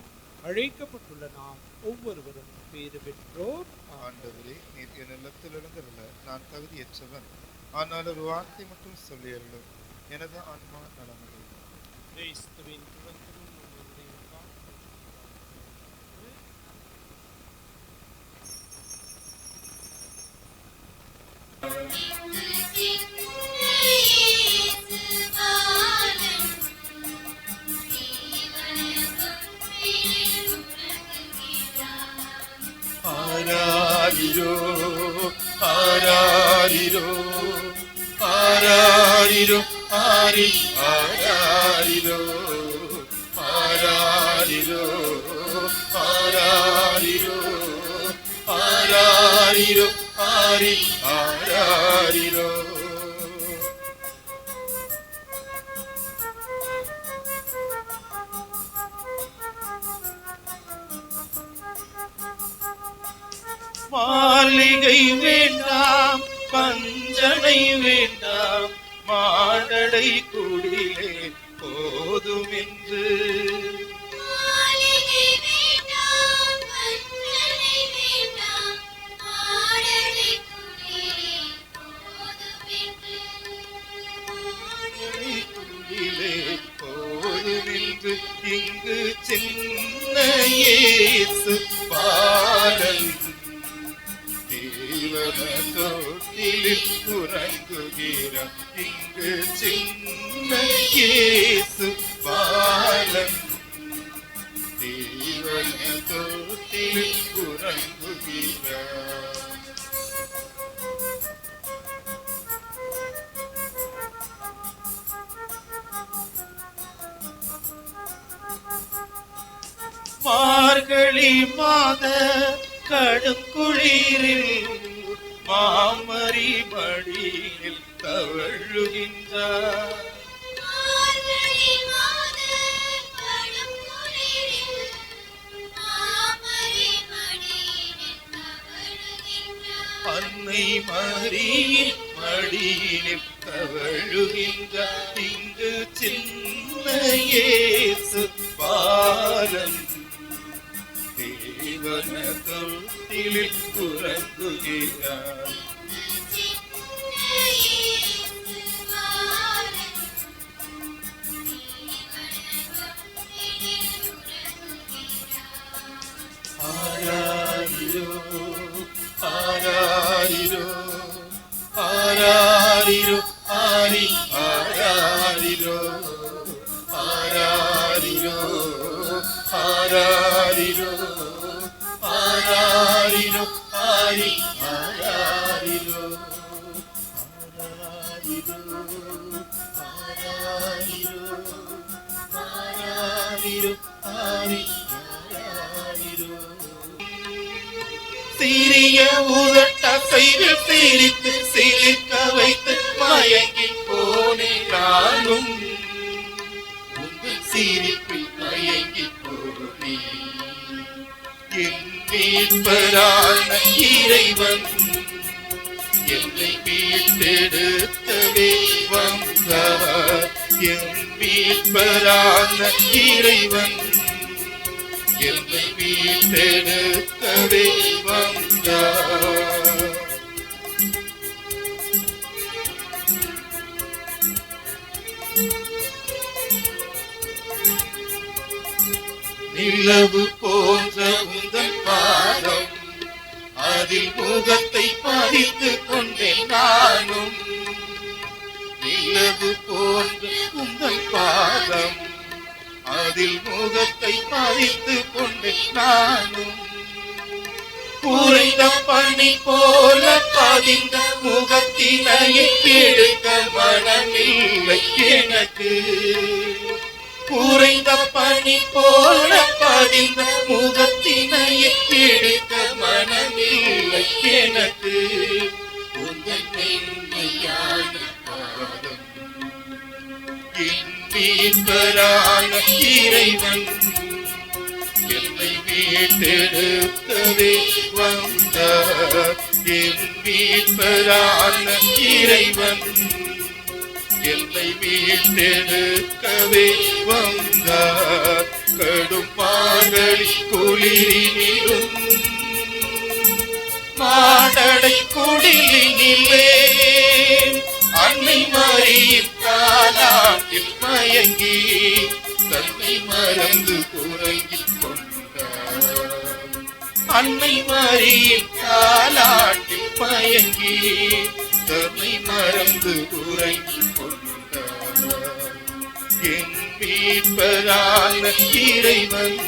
அழைக்கப்பட்டுள்ள நாம் ஒவ்வொருவரும் பேறு பெற்றோர். ஆண்டவரே, நீர் என் இல்லத்தில் எழுந்தருள நான் தகுதியற்றவன். ஆனால் ஒரு வார்த்தை மட்டும் சொல்லி அருளும், எனது ஆன்மா நலமடையும். கிறிஸ்துவின் துவக்கமும் நம்முடைய ஆராரிரோ ஆராரிரோ ஆராரிரோ ஆரி ஆராரிரோ ஆராரிரோ ஆராரிரோ ஆராரிரோ ஆரி ஆராரிரோ. மாளிகை வேண்டாம், பஞ்சனை வேண்டாம், மாடடை குடிலே போதும் என்று. இங்கு சின்ன இயேசு பாலன் தேவன தொட்டிலில் உறங்குகிறார். இங்கு சின்ன இயேசு பாலன் தேவன தொட்டிலில் உறங்குகிறார். மார்கழி மாத கடும் குளிரில் மாமரி மடியில் தவழுகின்றார். அன்னை மரியின் மடியில் தவழுகின்றார். இங்கு சின்ன இயேசு பாலன் தேவன தொட்டிலில் உறங்குகிறார். ஆராரிரோ ஆராரிரோ ஆராரிரோ ஆரி ஆராரிரோ ஆராரிரோ ஆராரிரோ ஆராரிரோ ஆரி ஆராரிரோ. சிறிய உதட்டசைவில் சிரித்து சிலிர்க்க வைத்து மயங்கி போனேன் நானும் உங்கள் சிரிப்பில் மயங்கி போனேன். என் மீட்பரான இறைவன் என்னை மீட்டெடுத்தவே வந்தவர். என் மீட்பரான இறைவன் என்னை மீட்டெடுக்கவே வந்தார். நிலவு போன்ற உந்தன் பாதம் அதில் முகத்தை பதித்து கொண்டேன் நானும். நிலவு போன்ற உந்தன் பாதம் அதில் முகத்தை பதித்து கொண்டு நானும். குறைந்த பனி போல பதிந்த முகத்தினையை எடுக்க மனமில்லை எனக்கு. குறைந்த பனி போல பதிந்த முகத்தினையை எடுக்க மனமில்லை எனக்கு. உந்தன் மென்மையான பாதம் என் மீட்பரான இறைவன் என்னை மீட்டெடுக்கவே வந்தார். என் மீட்பரான இறைவன் என்னை மீட்டெடுக்கவே வந்தார். கடும் மார்கழி குளிரினிலும் மாடடை குடிலினிலே அன்னை மரியின் தாலாட்டில் மயங்கி தன்னை மறந்து உறங்கிக் கொண்டார். அன்னை மரியின் தாலாட்டில் மயங்கி தன்னை மறந்து உறங்கிக் கொண்டார். என் மீட்பரான இறைவன்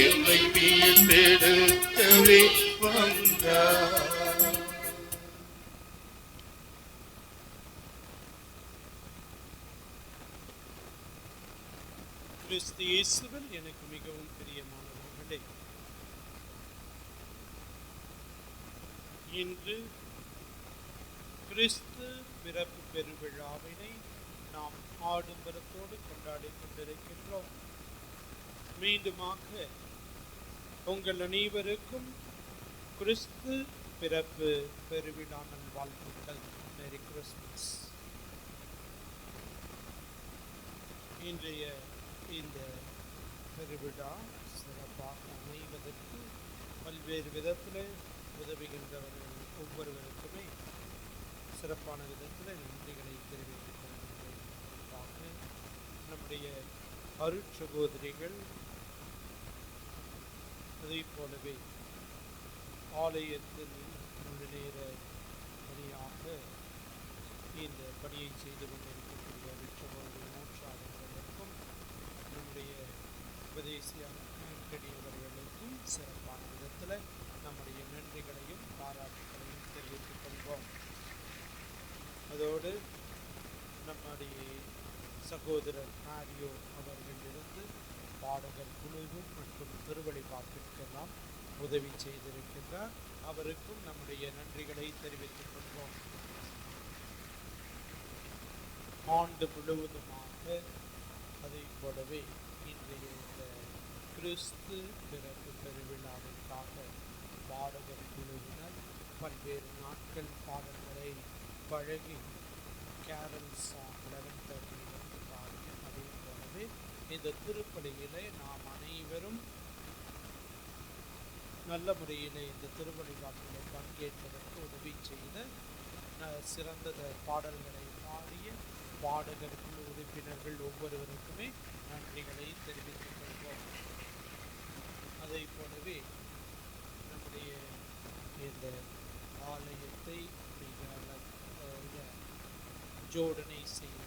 என்னை மீட்டெடுக்கவே வந்தார். கிறிஸ்து இயேசுவில் எனக்கு மிகவும் பிரியமானவர்களே, இன்று கிறிஸ்து பிறப்பு பெருவிழாவினை நாம் ஆடம்பரத்தோடு கொண்டாடி கொண்டிருக்கின்றோம். மீண்டுமாக உங்கள் அனைவருக்கும் கிறிஸ்து பிறப்பு பெருவிழா நல்வாழ்த்துக்கள். Merry Christmas. இன்றைய இந்த பெருவிழா சிறப்பாக அமைவதற்கு பல்வேறு விதத்தில் உதவுகின்றவர்கள் ஒவ்வொருவருக்குமே சிறப்பான விதத்தில் நன்றிகளை தெரிவித்துக் கொள்கின்றேன். நம்முடைய அருட்சகோதரிகள் அதை போலவே ஆலயத்தில் முழு நேர பணியாக இந்த பணியை செய்து கொண்டிருக்கக்கூடிய அருட்சகோதரி நூற்றாளர்களுக்கும் நம்முடைய உபதேசியவர்களுக்கும் சிறப்பான விதத்தில் நம்முடைய நன்றிகளையும் பாராட்டுகளையும் தெரிவித்துக் கொள்வோம். அதோடு நம்முடைய சகோதரர் மாரியோ அவர்களிலிருந்து பாடகர் குழுவும் மற்றும் திருவழிபாட்டிற்கெல்லாம் உதவி செய்திருக்கின்றார். அவருக்கும் நம்முடைய நன்றிகளை தெரிவித்துக் கொள்வோம். ஆண்டு முழுவதுமாக அதை போலவே இன்றைய இந்த கிறிஸ்து பிறப்பு பெருவிழாவிற்காக பாடகர் குழுவினர் பல்வேறு நாட்கள் பாடல்களை பழகி கேரல் சாங் 11:30 பாடி, அதே போலவே இந்த திருப்பலியிலே நாம் அனைவரும் நல்ல முறையில் இந்த திருவழிபாட்டில் பங்கேற்பதற்கு உதவி செய்த சிறந்த பாடல்களை பாடிய பாடகர் குழு உறுப்பினர்கள் ஒவ்வொருவருக்குமே நன்றிகளை தெரிவித்துக் கொள்வோம். அதை போலவே நம்முடைய இந்த ஆலயத்தை மிக ஜோடனை செய்த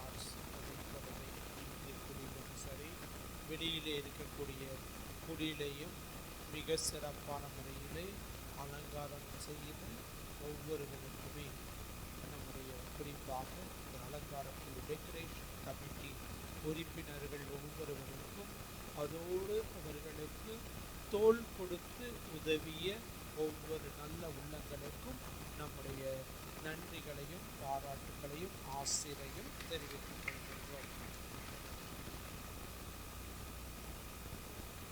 அதை போலவே குடிலும் சரி, வெளியிலே இருக்கக்கூடிய குடிலையும் மிக சிறப்பான முறையிலே அலங்காரம் செய்து ஒவ்வொருவருக்குமே குறிப்பாக இந்த அலங்காரக்குழு டெக்கரேஷன் கமிட்டி உறுப்பினர்கள் ஒவ்வொருவருக்கும், அதோடு அவர்களுக்கு தோள் கொடுத்து உதவிய ஒவ்வொரு நல்ல உள்ளங்களுக்கும் நம்முடைய நன்றிகளையும் பாராட்டுகளையும் ஆசிரையும் தெரிவித்துக் கொள்கின்றோம்.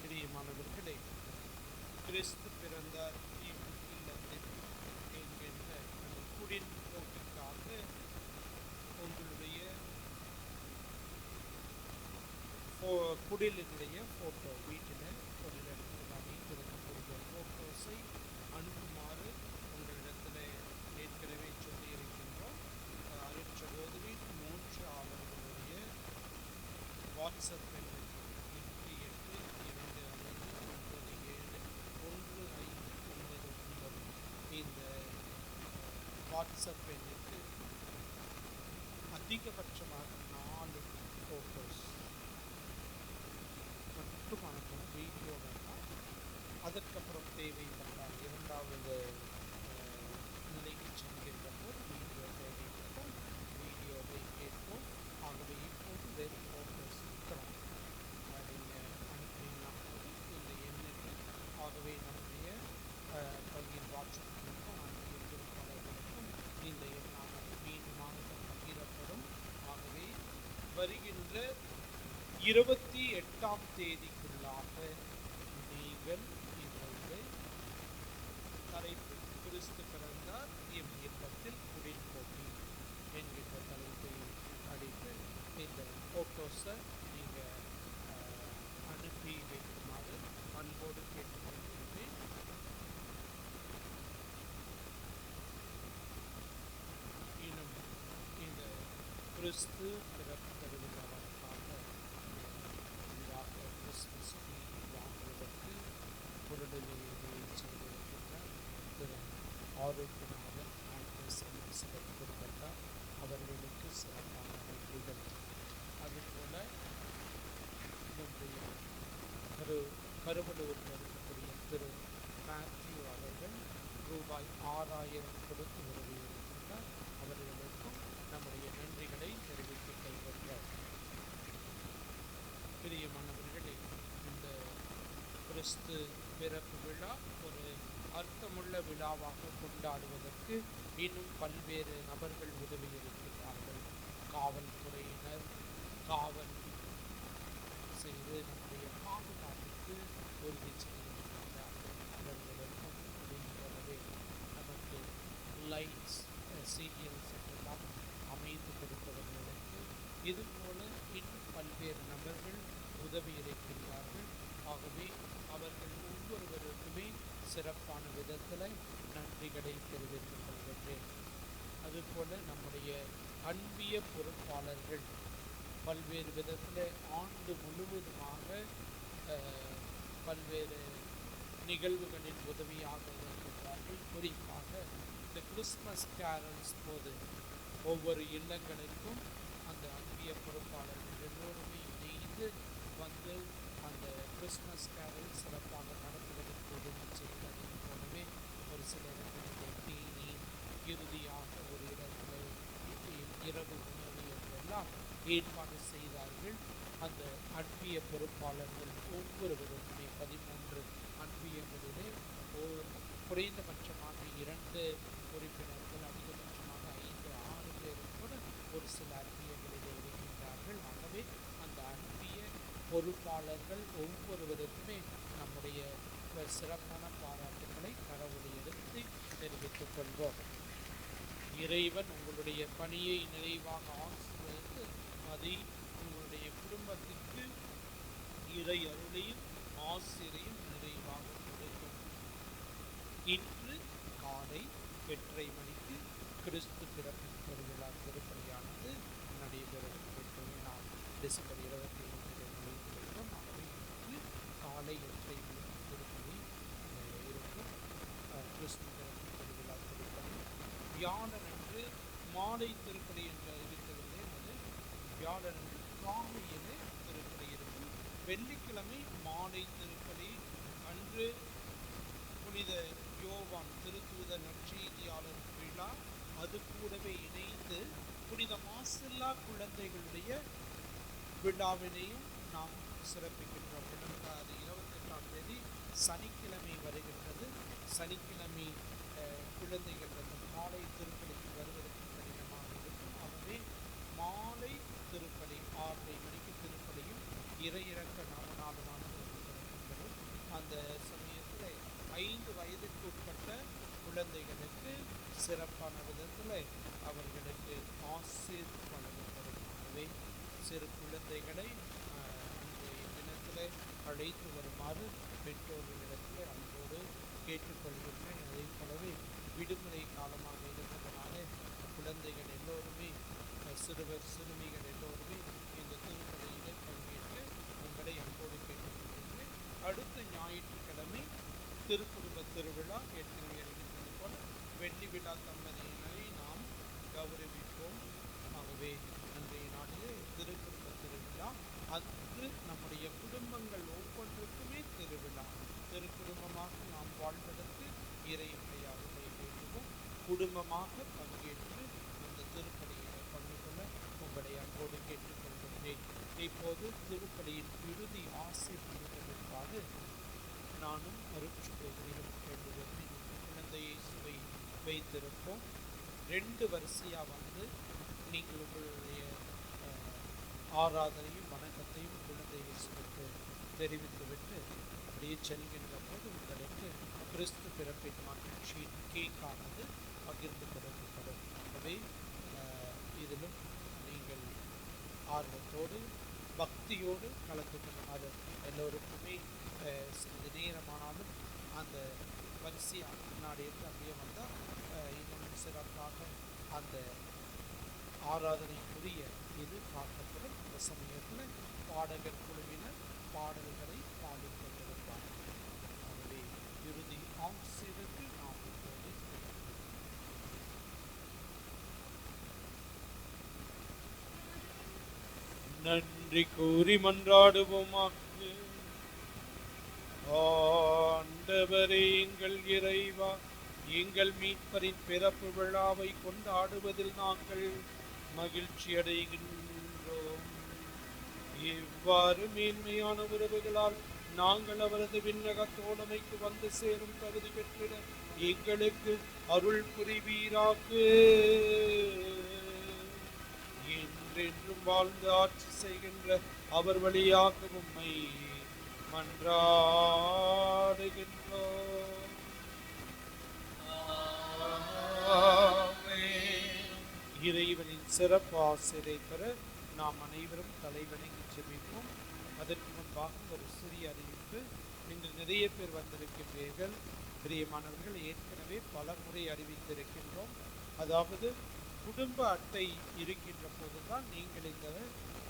பிரியமானவர்களே, கிறிஸ்து பிறந்த இல்லத்தில் என்கின்ற குடிநோக்கிற்காக உங்களுடைய குடிலினுடைய போட்டோ வீட்டில் ஒரு இடத்துல வைத்திருக்கக்கூடிய போட்டோஸை அனுப்புமாறு உங்களிடத்தில் ஏற்கனவே சொல்லியிருக்கின்றோம். அருட்சகோதரின் 3 அவர்களுடைய வாட்ஸ்அப் எண்ணுக்கு 8825971599 இந்த வாட்ஸ்அப் எண்ணுக்கு அதிகபட்சமாக 4 ஃபோட்டோஸ் மட்டும் அனுப்பணும். வீடியோ வேண்டாம். அதற்கப்புறம் தேவைப்பட்டால் 2வது நிலைக்கு செல்கின்ற போது வீடியோ தேவைப்பட்டால் வீடியோவை கேட்போம். ஆகவே இப்போது வேறு ஃபோட்டோஸ் இருக்கலாம், நீங்கள் அனுப்பினா போது இந்த எண்ணுக்கு. ஆகவே நம்முடைய பள்ளியின் வாட்ஸ்அப் குரூப்பும் அன்றைய பொறுப்பாளர்களுக்கும் இந்த எண்ணானது மீண்டுமாக பகிரப்படும். ஆகவே வருகின்ற 28ஆம் தேதிக்குள்ளாக நீங்கள் இந்த தலைப்பு கிறிஸ்து பிறந்தார் எம் இல்லத்தில் குடிநோக்கி என்கின்ற தலைப்பை அடித்து இந்த ஃபோட்டோஸை நீங்கள் அனுப்பி வைக்குமாறு அன்போடு கேட்டுக்கொள்கிறேன். இன்னும் இந்த கிறிஸ்து பிறப்பு திருவிழாவிற்காக கிறிஸ்மஸ் ட்ரீ வாங்குவதற்கு பொருளுதவியை செய்திருக்கின்ற திரு ஆரோக்கியநாதன் கொடுக்கப்பட்டார். அவர்களுக்கு சிறப்பான நன்றிகள். அதுபோல நம்முடைய கருவலூரில் இருக்கக்கூடிய திரு மேத்யூ அவர்கள் ரூபாய் 6000 கொடுத்து உதவியிருக்கின்றார். அவர்களுக்கும் நம்முடைய நன்றிகளை தெரிவித்துக் கொள்கின்றோம். பிரியமானவர்களே, இந்த கிறிஸ்து பிறப்பு விழா ஒரு அர்த்தமுள்ள விழாவாக கொண்டாடுவதற்கு இன்னும் பல்வேறு நபர்கள் உதவியிருக்கிறார்கள். காவல்துறையினர் காவல் செய்து நம்முடைய பாதுகாப்புக்கு உறுதி செய்திருக்கிறார்கள். அவர்களுக்கும் போலவே நமக்கு லைட்ஸ் சீரியல்ஸ் எல்லாம் அமைத்து கொடுப்பவர்களுக்கு இதுபோல இன்னும் பல்வேறு நபர்கள் உதவி இருக்கிறார்கள். ஆகவே அவர்கள் ஒவ்வொருவருக்குமே சிறப்பான விதத்தில் நன்றிகளை தெரிவித்துக் கொள்கின்றேன். அதுபோல நம்முடைய அன்பிய பொறுப்பாளர்கள் பல்வேறு விதத்தில் ஆண்டு முழுவதுமாக பல்வேறு நிகழ்வுகளில் உதவியாக இருக்கின்றார்கள். குறிப்பாக இந்த கிறிஸ்மஸ் கேரல்ஸ் போது ஒவ்வொரு இல்லங்களுக்கும் அந்த அன்பிய பொறுப்பாளர்கள் எல்லோருமே இணைந்து வந்து அந்த கிறிஸ்மஸ் கேரல் சிறப்பாக நடத்துவதற்கு உதவி செய்வது போலவே ஒரு சில இடங்களில் தேநீர், இறுதியாக ஒரு இடத்தில் இரவு உணவு என்றெல்லாம் ஏற்பாடு செய்தார்கள். அந்த அன்பிய பொறுப்பாளர்கள் ஒவ்வொருவருக்குமே 13 அன்பியங்களிலே குறைந்தபட்சமாக 2 உறுப்பினர்கள், அதிகபட்சமாக 5-6 பேரும் கூட ஒரு சில அன்பியங்களிலே இருக்கின்றார்கள். ஆகவே அந்த அன்பிய பொறுப்பாளர்கள் ஒவ்வொருவருக்குமே நம்முடைய சிறப்பான பாராட்டுகளை கடவுளை எடுத்து தெரிவித்துக் கொள்வோம். இறைவன் உங்களுடைய பணியை நிறைவாக ஆசிர்வதித்து அதை உங்களுடைய குடும்பத்திற்கு இறை அருளையும் ஆசிரையும் நிறைவாக கொடுக்கும். இன்று காலை 8:30 மணிக்கு கிறிஸ்து பிறப்பு திருவிழா திருப்பலியானது நடைபெறும். நாம் டிசம்பர் 25 நடைபெறும். ஆகவே இன்று காலை 8:30 மணிக்கு திருப்பலி இருக்கும். கிறிஸ்து பிறப்பு திருவிழா திருப்பலி வியாழனன்று மாலை திருப்பலி என்று அறிவித்ததில்லை. அது வியாழனன்று காலையிலே திருப்பலி இருக்கும். வெள்ளிக்கிழமை மாலை திருப்பலி அன்று புனித யோவான் திருத்தூதர் நற்செய்தியாளர் விழா. அது கூடவே இணைந்து புனித மாசில்லா குழந்தைகளுடைய விழாவினையும் நாம் சிறப்பிக்கின்றோம். அது 28ஆம் தேதி சனிக்கிழமை வருகின்றது. சனிக்கிழமை குழந்தைகள் மாலை திருப்பலிக்கு வருவதற்கு கடினமாக இருக்கும். ஆகவே மாலை திருப்பலி 6:30 மணிக்கு திருப்பலியும் இறையிறக்க நாமநாதனானது அந்த சமயத்தில் 5 வயதுக்கு உட்பட்ட குழந்தைகளுக்கு சிறப்பான விதத்தில் அவர்களுக்கு ஆசீர் வழங்கப்படும். ஆகவே சிறு குழந்தைகளை அன்றைய தினத்தில் அழைத்து வருமாறு பெற்றோர்களிடத்தில் அன்போடு கேட்டுக்கொள்கின்றேன். அதே போலவே விடுமுறை காலமாக இருந்ததனால குழந்தைகள் எல்லோருமே, சிறுவர் சிறுமிகள் எல்லோருமே இந்த திருப்பலியிலே பங்கேற்று உங்களை அன்போடு கேட்டுக்கொள்கின்றேன். அடுத்த ஞாயிற்றுக்கிழமை திருக்குடும்ப திருவிழா, ஏற்கனவே அறிவித்தது போல வெள்ளி விழா தம்பதியினரை நாம் கௌரவிப்போம். ஆகவே அன்றைய நாளிலே திருக்குடும்ப திருவிழா. அன்று நம்முடைய குடும்பங்கள் ஒவ்வொன்றுக்குமே திருவிழா. திருக்குடும்பமாக நாம் வாழ்வதற்கு இறைமையாக வேண்டுவோம். குடும்பமாக பங்கேற்று அந்த திருப்பலியை பங்கு கொள்ள உங்களை அன்போடு கேட்டுக்கொள்கின்றேன். இப்போது திருப்பலியின் இறுதி ஆசை பெறுவதற்காக நானும் அருட்சுவைகளிலும் வேண்டுகிறேன். குழந்தையை சுவை வைத்திருப்போம். 2 வரிசையாக வந்து நீங்கள் உங்களுடைய ஆராதனையும் வணக்கத்தையும் குழந்தையை சுவைக்கு தெரிவித்துவிட்டு அப்படியே செல்கின்ற போது உங்களுக்கு கிறிஸ்து பிறப்பின் மகிழ்ச்சியின் கேக்கானது பகிர்ந்து கொடுக்கப்படும். ஆகவே இதிலும் நீங்கள் ஆர்வத்தோடு பக்தியோடு கலந்து கொள்ளுமாறு எல்லோருக்குமே சிறிது நேரமானாலும் அந்த வரிசையாக முன்னாடி இருந்து அப்படியே வந்தால் இன்னும் சிறப்பாக அந்த ஆராதனைக்குரிய இது பார்க்கப்படும். அந்த சமயத்தில் பாடகர் குழுவினர் பாடல்களை பாடிக்கொண்டிருப்பார்கள். ஆகவே இறுதி ஆசிரியருக்கு நாம் இப்போது நன்றி கூறி மன்றாடுவோமாக. ஆண்டவரே எங்கள் இறைவா, எங்கள் மீட்பரின் பிறப்பு விழாவை கொண்டாடுவதில் நாங்கள் மகிழ்ச்சி அடைகின்றோம். இவ்வாறு மேன்மையான உறவுகளால் நாங்கள் அவரது விண்ணக தோழமைக்கு வந்து சேரும் தகுதி பெற்றிட எங்களுக்கு அருள் புரிவீராக. என்றென்றும் வாழ்ந்து ஆட்சி செய்கின்ற அவர் வழியாக உம்மை மன்றாடுகின்றோம். இறைவனின் சிறப்பு ஆசிரியை பெற நாம் அனைவரும் தலைவணங்கி ஜெபிப்போம். அதற்கு முன்பாக ஒரு சிறிய அறிவிப்பு. நீங்கள் நிறைய பேர் வந்திருக்கின்றீர்கள். பிரியமானவர்கள், ஏற்கனவே பல முறை அறிவித்திருக்கின்றோம். அதாவது குடும்ப அட்டை இருக்கின்ற போதுதான் நீங்கள் இந்த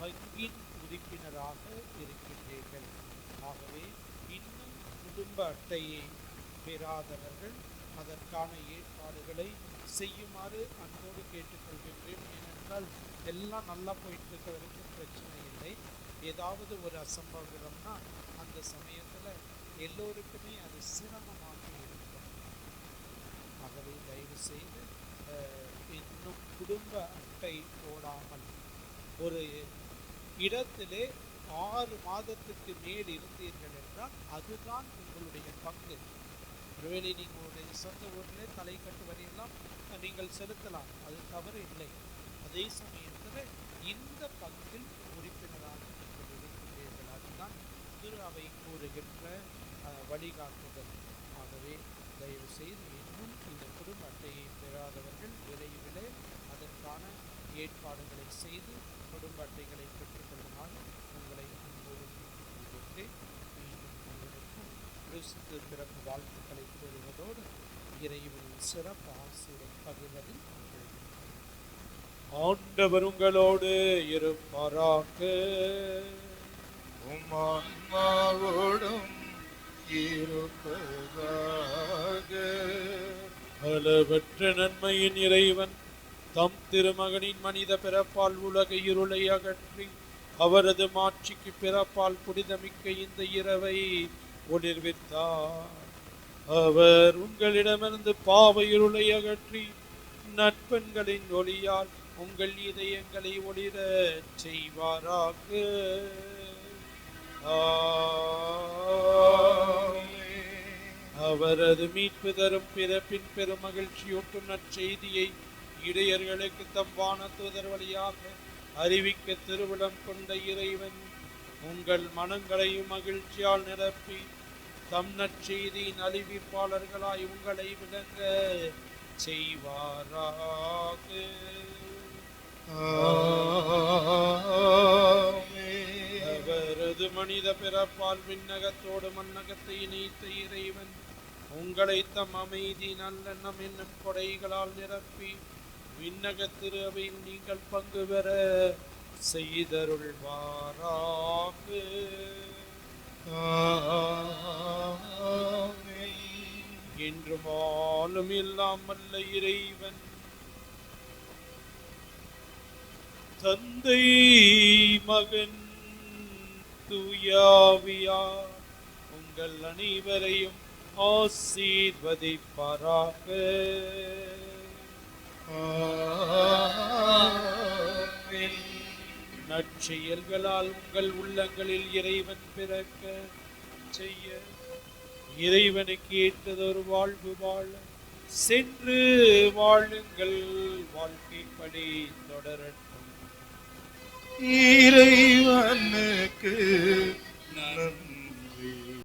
வங்கியின் உறுப்பினராக இருக்கின்றீர்கள். ஆகவே இன்னும் குடும்ப அட்டையை பெறாதவர்கள் அதற்கான ஏற்பாடுகளை செய்யுமாறு அன்போடு கேட்டுக்கொள்கின்றேன். ஏனென்றால் எல்லாம் நல்லா போயிட்டு இருக்க வரைக்கும் பிரச்சனை இல்லை. ஏதாவது ஒரு அசம்பாவிதம்னா அந்த சமயத்தில் எல்லோருக்குமே அது சிரமமாக இருக்கும். ஆகவே தயவு செய்து இன்னும் குடும்ப அட்டை போடாமல் ஒரு இடத்திலே 6 மாதத்துக்கு மேல் இருந்தீர்கள் என்றால் அதுதான் உங்களுடைய பங்கு. ஒருவேளை நீங்களுடைய சொந்த ஊரிலே தலை கட்டு வரையெல்லாம் நீங்கள் செலுத்தலாம், அது தவறு இல்லை. அதே சமயத்தில் இந்த பங்கில் உறுப்பினராக நீங்கள் இருக்கின்றீர்கள். அதுதான் திரு அவை கூறுகின்ற வழிகாட்டுதல். ஆகவே தயவு செய்து இன்னும் இந்த குடும்ப அட்டையை பெறாதவர்கள் விரைவிலே அதற்கான ஏற்பாடுகளை செய்து குடும்ப அட்டைகளை பெற்றுக்கொள்ளுமாறு உங்களை அன்போடு கேட்டுக்கொள்கின்றேன். மீண்டும் உங்களுக்கும் கிறிஸ்து பிறப்பு வாழ்த்துக்களை கூறுவதோடு இறைவனின் சிறப்பு ஆசிரை பகிர்வதில் ஆண்டவர் உங்களோடு இருப்பாராக. உம்மாவோடும் இருப்பதாக. அளவற்ற நன்மையின் இறைவன் தம் திருமகனின் மனித பிறப்பால் உலக இருளை அகற்றி அவரது மாட்சிக்கு பிறப்பால் புனிதமிக்க இந்த இரவை ஒளிர்வித்தார். அவர் உங்களிடமிருந்து பாவ இருளை அகற்றி நற்பெண்களின் ஒளியால் உங்கள் இதயங்களை ஒளிர செய்வாராக. அவரது மீட்பு தரும் பிறப்பின் பெரும் மகிழ்ச்சியூட்டும் நற்செய்தியை இடையர்களுக்கு தம் வான தூதர் வழியாக அறிவிக்க திருவிடம் கொண்ட இறைவன் உங்கள் மனங்களையும் மகிழ்ச்சியால் நிரப்பி தம் நற்செய்தியின் அறிவிப்பாளர்களாய் உங்களை விளங்க செய்வாராக. அவரது மனித பிறப்பால் விண்ணகத்தோடு மண்ணகத்தை இணைத்த இறைவன் உங்களை தம் அமைதி நல்லெண்ணம் என்னும் கொடைகளால் நிரப்பி விண்ணக திரு அவையில் நீங்கள் பங்கு பெற செய்தருள்வாராக. என்று மாலும் இல்லாமல்ல இறைவன் தந்தை மகன் தூயாவியார் உங்கள் அனைவரையும் ஆசீர்வதிப்பாராக. நற்செயல்களால் உங்கள் உள்ளங்களில் இறைவன் பிறக்க செய்ய இறைவனுக்கு ஏற்றதொரு வாழ்வு வாழ சென்று வாழுங்கள். வாழ்க்கைப்படி தொடரட்டும். இறைவனுக்கு